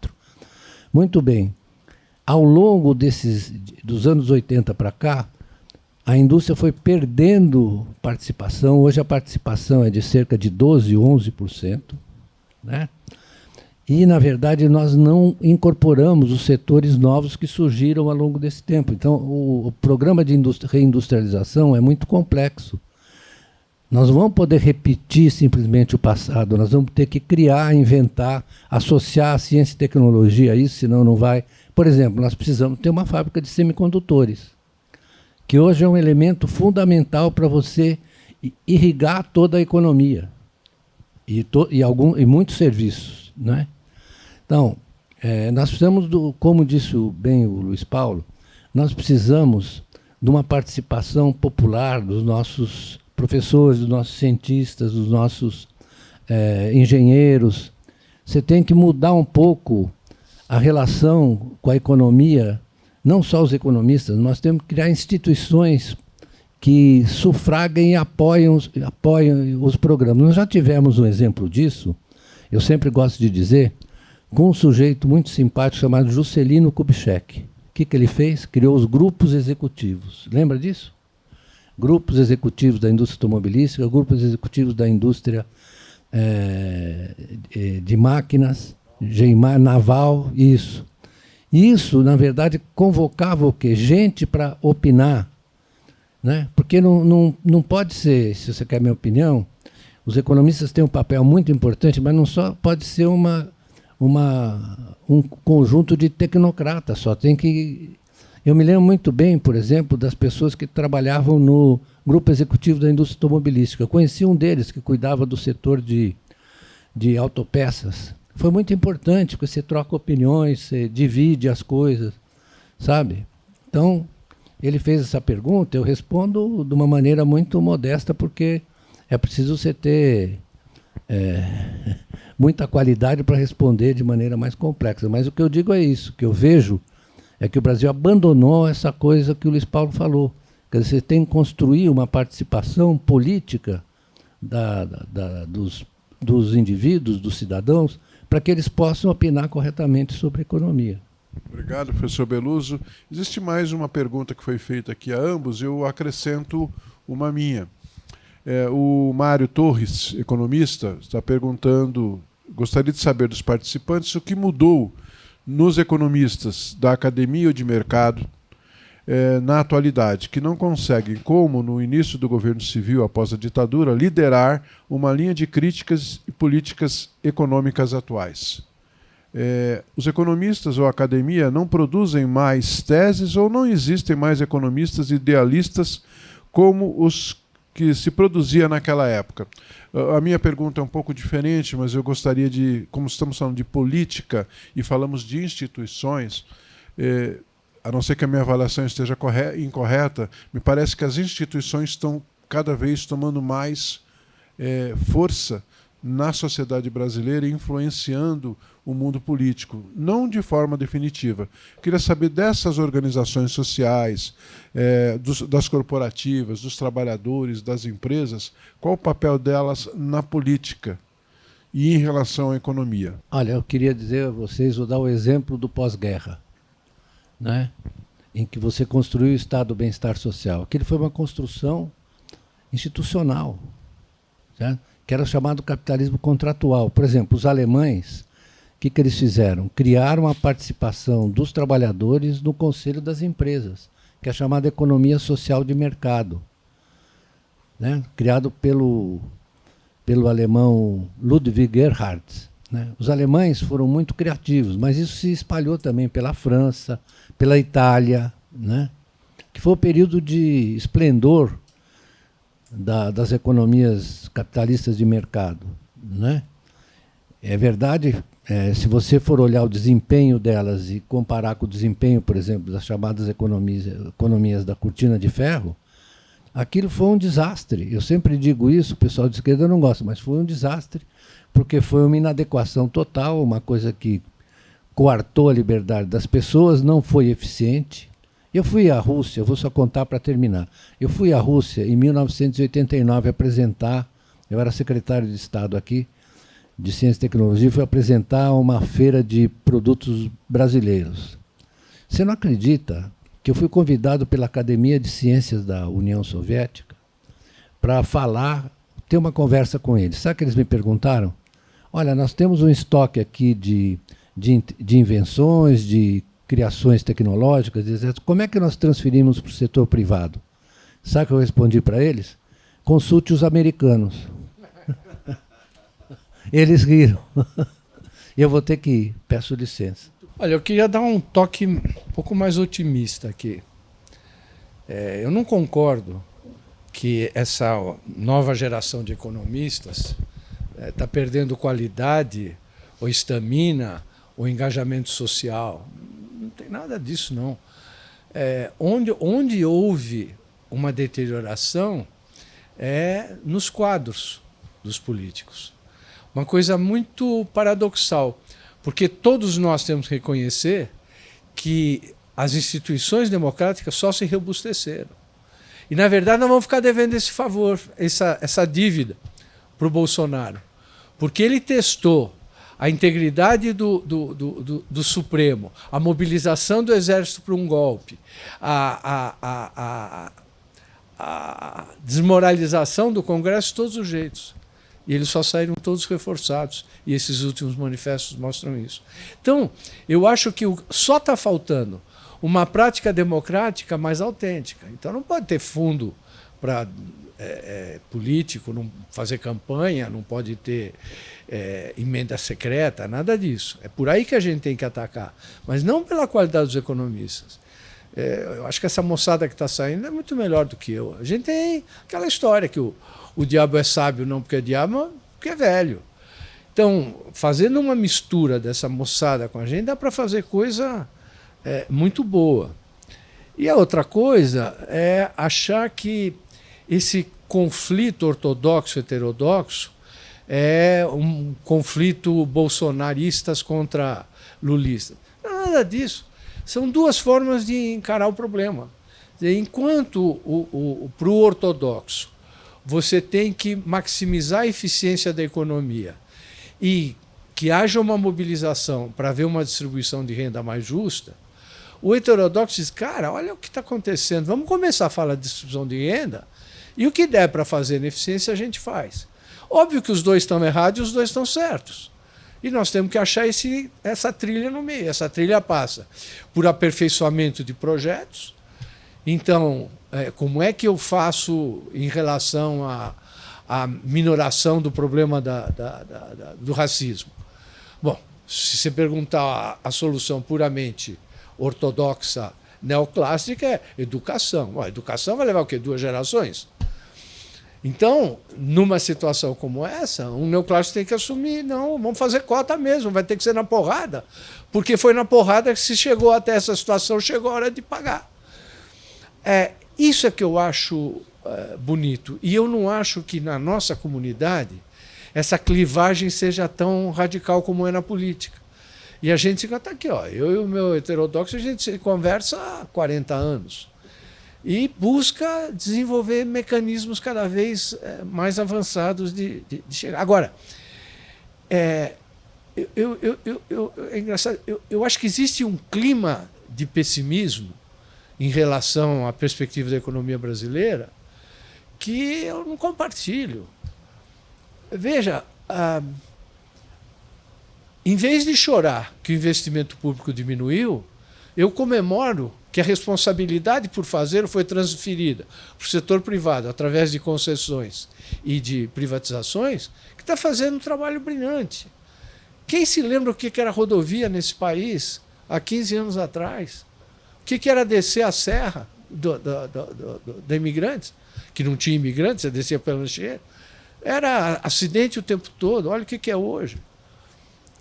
Muito bem. Ao longo dos anos 80 para cá, a indústria foi perdendo participação. Hoje a participação é de cerca de 12%, 11%. Né? E, na verdade, nós não incorporamos os setores novos que surgiram ao longo desse tempo. Então, o programa de reindustrialização é muito complexo. Nós não vamos poder repetir simplesmente o passado, nós vamos ter que criar, inventar, associar a ciência e tecnologia a isso, senão não vai. Por exemplo, nós precisamos ter uma fábrica de semicondutores, que hoje é um elemento fundamental para você irrigar toda a economia e muitos serviços. Né? Então, nós precisamos, como disse bem o Luiz Paulo, nós precisamos de uma participação popular dos nossos professores, dos nossos cientistas, dos nossos engenheiros. Você tem que mudar um pouco a relação com a economia, não só os economistas, nós temos que criar instituições que sufragam e apoiam os programas. Nós já tivemos um exemplo disso, eu sempre gosto de dizer, com um sujeito muito simpático chamado Juscelino Kubitschek. O que ele fez? Criou os grupos executivos. Lembra disso? Grupos executivos da indústria automobilística, grupos executivos da indústria de máquinas, naval, isso. Isso, na verdade, convocava o quê? Gente para opinar. Né? Porque não pode ser, se você quer a minha opinião, os economistas têm um papel muito importante, mas não só pode ser um conjunto de tecnocratas, só tem que... Eu me lembro muito bem, por exemplo, das pessoas que trabalhavam no grupo executivo da indústria automobilística. Eu conheci um deles que cuidava do setor de autopeças. Foi muito importante, porque você troca opiniões, você divide as coisas, sabe? Então, ele fez essa pergunta, eu respondo de uma maneira muito modesta, porque é preciso você ter muita qualidade para responder de maneira mais complexa. Mas o que eu digo é isso, o que eu vejo é que o Brasil abandonou essa coisa que o Luiz Paulo falou. Quer dizer, você tem que construir uma participação política dos indivíduos, dos cidadãos, para que eles possam opinar corretamente sobre a economia. Obrigado, professor Beluso. Existe mais uma pergunta que foi feita aqui a ambos, eu acrescento uma minha. O Mário Torres, economista, está perguntando, gostaria de saber dos participantes o que mudou nos economistas da academia ou de mercado na atualidade, que não conseguem, como no início do governo civil após a ditadura, liderar uma linha de críticas e políticas econômicas atuais. Os economistas ou a academia não produzem mais teses ou não existem mais economistas idealistas como os que se produzia naquela época. A minha pergunta é um pouco diferente, mas eu gostaria de, como estamos falando de política e falamos de instituições, a não ser que a minha avaliação esteja incorreta, me parece que as instituições estão cada vez tomando mais força na sociedade brasileira, influenciando o mundo político, não de forma definitiva. Queria saber dessas organizações sociais, das corporativas, dos trabalhadores, das empresas, qual o papel delas na política e em relação à economia. Olha, eu queria dizer a vocês, vou dar o exemplo do pós-guerra, né? Em que você construiu o Estado do Bem-Estar Social. Aquilo foi uma construção institucional, certo? Que era chamado capitalismo contratual. Por exemplo, os alemães, o que eles fizeram? Criaram a participação dos trabalhadores no Conselho das Empresas, que é chamada economia social de mercado, né? Criado pelo alemão Ludwig Erhard. Né? Os alemães foram muito criativos, mas isso se espalhou também pela França, pela Itália, né? Que foi o período de esplendor das economias capitalistas de mercado. Né? É verdade, se você for olhar o desempenho delas e comparar com o desempenho, por exemplo, das chamadas economias da cortina de ferro, aquilo foi um desastre. Eu sempre digo isso, o pessoal de esquerda não gosta, mas foi um desastre, porque foi uma inadequação total, uma coisa que coartou a liberdade das pessoas, não foi eficiente. Eu fui à Rússia, eu vou só contar para terminar. Eu fui à Rússia em 1989 apresentar, eu era secretário de Estado aqui, de Ciência e Tecnologia, fui apresentar uma feira de produtos brasileiros. Você não acredita que eu fui convidado pela Academia de Ciências da União Soviética para ter uma conversa com eles. Sabe o que eles me perguntaram? Olha, nós temos um estoque aqui de invenções, de criações tecnológicas, etc. Como é que nós transferimos para o setor privado? Sabe o que eu respondi para eles? Consulte os americanos. Eles riram. Eu vou ter que ir, peço licença. Olha, eu queria dar um toque um pouco mais otimista aqui. Eu não concordo que essa nova geração de economistas está perdendo qualidade, ou estamina, ou engajamento social. Não tem nada disso, não. Onde houve uma deterioração é nos quadros dos políticos. Uma coisa muito paradoxal, porque todos nós temos que reconhecer que as instituições democráticas só se robusteceram. E, na verdade, nós vamos ficar devendo esse favor, essa dívida para o Bolsonaro. Porque ele testou a integridade do Supremo, a mobilização do Exército para um golpe, a desmoralização do Congresso de todos os jeitos. E eles só saíram todos reforçados. E esses últimos manifestos mostram isso. Então, eu acho que só está faltando uma prática democrática mais autêntica. Então, não pode ter fundo para político, não fazer campanha, não pode ter emenda secreta, nada disso. É por aí que a gente tem que atacar, mas não pela qualidade dos economistas. Eu acho que essa moçada que está saindo é muito melhor do que eu. A gente tem aquela história que o diabo é sábio não porque é diabo, mas porque é velho. Então, fazendo uma mistura dessa moçada com a gente, dá para fazer coisa muito boa. E a outra coisa é achar que esse conflito ortodoxo-heterodoxo é um conflito bolsonaristas contra lulistas. Não é nada disso. São duas formas de encarar o problema. Enquanto para o ortodoxo você tem que maximizar a eficiência da economia e que haja uma mobilização para ver uma distribuição de renda mais justa, o heterodoxo diz, cara, olha o que está acontecendo, vamos começar a falar de distribuição de renda e o que der para fazer na eficiência a gente faz. Óbvio que os dois estão errados e os dois estão certos. E nós temos que achar essa trilha no meio. Essa trilha passa por aperfeiçoamento de projetos. Então, como é que eu faço em relação à minoração do problema do racismo? Bom, se você perguntar a solução puramente ortodoxa, neoclássica, é educação. A educação vai levar o quê? 2 gerações? Então, numa situação como essa, um neoclássico tem que assumir, não, vamos fazer cota mesmo, vai ter que ser na porrada, porque foi na porrada que se chegou até essa situação, chegou a hora de pagar. Isso é que eu acho bonito. E eu não acho que na nossa comunidade essa clivagem seja tão radical como é na política. E a gente fica, tá aqui, ó, eu e o meu heterodoxo, a gente se conversa há 40 anos. E busca desenvolver mecanismos cada vez mais avançados de chegar. Agora, é engraçado, eu acho que existe um clima de pessimismo em relação à perspectiva da economia brasileira que eu não compartilho. Veja, em vez de chorar que o investimento público diminuiu, eu comemoro que a responsabilidade por fazer foi transferida para o setor privado através de concessões e de privatizações, que está fazendo um trabalho brilhante. Quem se lembra o que era rodovia nesse país há 15 anos atrás? O que era descer a serra da imigrantes? Que não tinha imigrantes, você descia pela lancheira. Era acidente o tempo todo. Olha o que é hoje.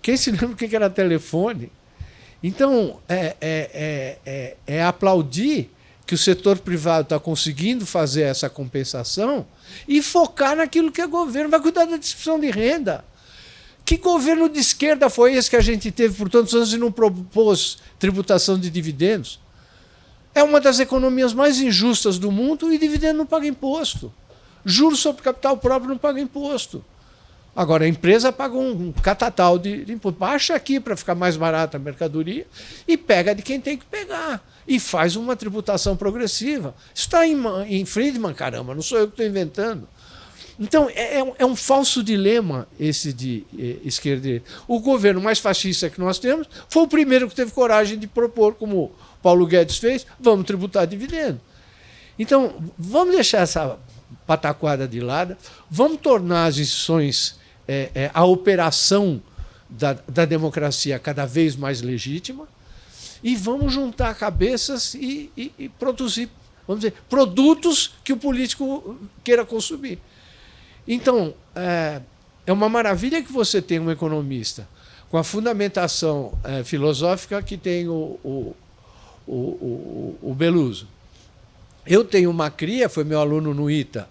Quem se lembra o que era telefone? Então, é aplaudir que o setor privado está conseguindo fazer essa compensação e focar naquilo que é governo. Vai cuidar da distribuição de renda. Que governo de esquerda foi esse que a gente teve por tantos anos e não propôs tributação de dividendos? É uma das economias mais injustas do mundo e dividendo não paga imposto. Juros sobre capital próprio não paga imposto. Agora, a empresa paga um catatal de imposto. Baixa aqui para ficar mais barata a mercadoria e pega de quem tem que pegar. E faz uma tributação progressiva. Isso está em Friedman, caramba, não sou eu que estou inventando. Então, é um falso dilema esse de esquerda e direita. O governo mais fascista que nós temos foi o primeiro que teve coragem de propor, como o Paulo Guedes fez, vamos tributar dividendo. Então, vamos deixar essa pataquada de lado, vamos tornar as instituições, a operação da democracia cada vez mais legítima e vamos juntar cabeças e produzir, vamos dizer, produtos que o político queira consumir. Então, é uma maravilha que você tenha um economista com a fundamentação filosófica que tem o Beluso. Eu tenho uma cria, foi meu aluno no ITA,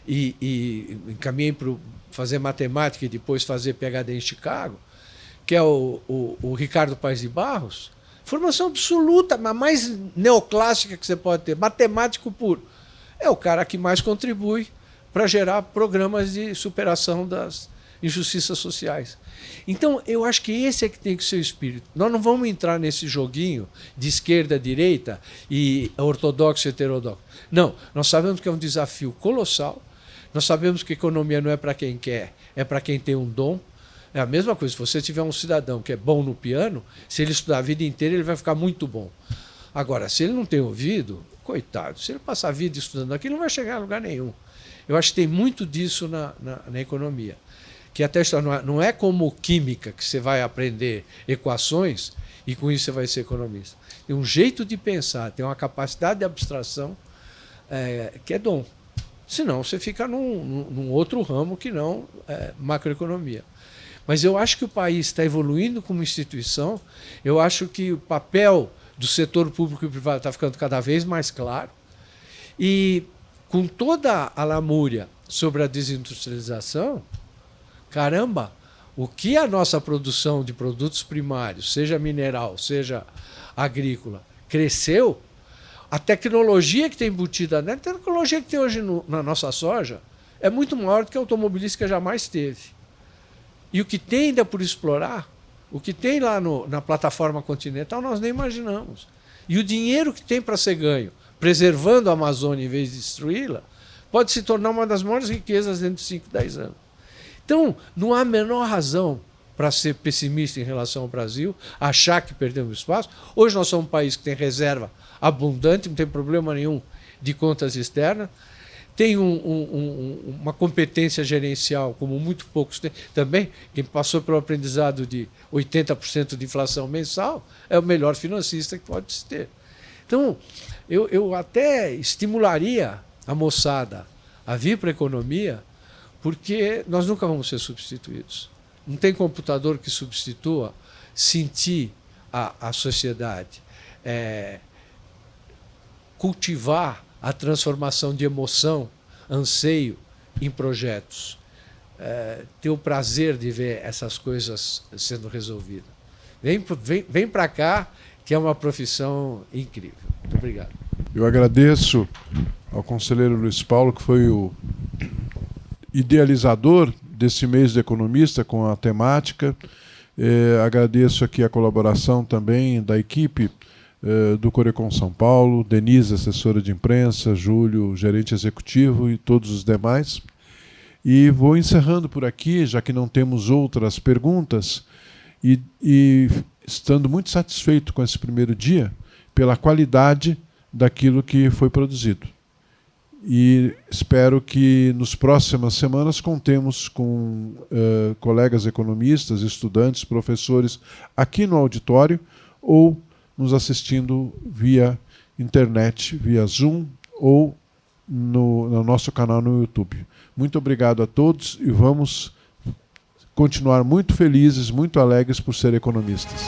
e encaminhei para fazer matemática e depois fazer PhD em Chicago, que é o Ricardo Paes de Barros. Formação absoluta, a mais neoclássica que você pode ter, matemático puro. é o cara que mais contribui para gerar programas de superação das injustiças sociais. Então, eu acho que esse é que tem que ser o espírito. Nós não vamos entrar nesse joguinho de esquerda, direita e ortodoxo e heterodoxo. Não, nós sabemos que é um desafio colossal, nós sabemos que a economia não é para quem quer, é para quem tem um dom. É a mesma coisa, se você tiver um cidadão que é bom no piano, se ele estudar a vida inteira, ele vai ficar muito bom. Agora, se ele não tem ouvido, coitado, se ele passar a vida estudando aquilo, não vai chegar a lugar nenhum. Eu acho que tem muito disso na economia. Que até não é como química, que você vai aprender equações e com isso você vai ser economista. Tem um jeito de pensar, tem uma capacidade de abstração que é dom. Senão você fica num outro ramo que não macroeconomia. Mas eu acho que o país está evoluindo como instituição, eu acho que o papel do setor público e privado está ficando cada vez mais claro, e com toda a lamúria sobre a desindustrialização, caramba, o que a nossa produção de produtos primários, seja mineral, seja agrícola, cresceu, a tecnologia que tem embutida nela, a tecnologia que tem hoje na nossa soja, é muito maior do que a automobilística jamais teve. E o que tem ainda por explorar, o que tem lá na plataforma continental, nós nem imaginamos. E o dinheiro que tem para ser ganho, preservando a Amazônia em vez de destruí-la, pode se tornar uma das maiores riquezas dentro de 5, 10 anos. Então, não há a menor razão para ser pessimista em relação ao Brasil, achar que perdemos espaço. Hoje nós somos um país que tem reserva abundante, não tem problema nenhum de contas externas, tem uma competência gerencial, como muito poucos têm. Também, quem passou pelo aprendizado de 80% de inflação mensal é o melhor financista que pode se ter. Então, eu até estimularia a moçada a vir para a economia, porque nós nunca vamos ser substituídos. Não tem computador que substitua sentir a sociedade, cultivar a transformação de emoção, anseio em projetos, ter o prazer de ver essas coisas sendo resolvidas. Vem para cá, que é uma profissão incrível. Muito obrigado. Eu agradeço ao conselheiro Luiz Paulo, que foi o idealizador desse mês de economista com a temática. Agradeço aqui a colaboração também da equipe do Corecon São Paulo, Denise, assessora de imprensa, Júlio, gerente executivo e todos os demais. E vou encerrando por aqui, já que não temos outras perguntas, e estando muito satisfeito com esse primeiro dia, pela qualidade daquilo que foi produzido. E espero que nas próximas semanas contemos com colegas economistas, estudantes, professores aqui no auditório ou nos assistindo via internet, via Zoom ou no nosso canal no YouTube. Muito obrigado a todos e vamos continuar muito felizes, muito alegres por ser economistas.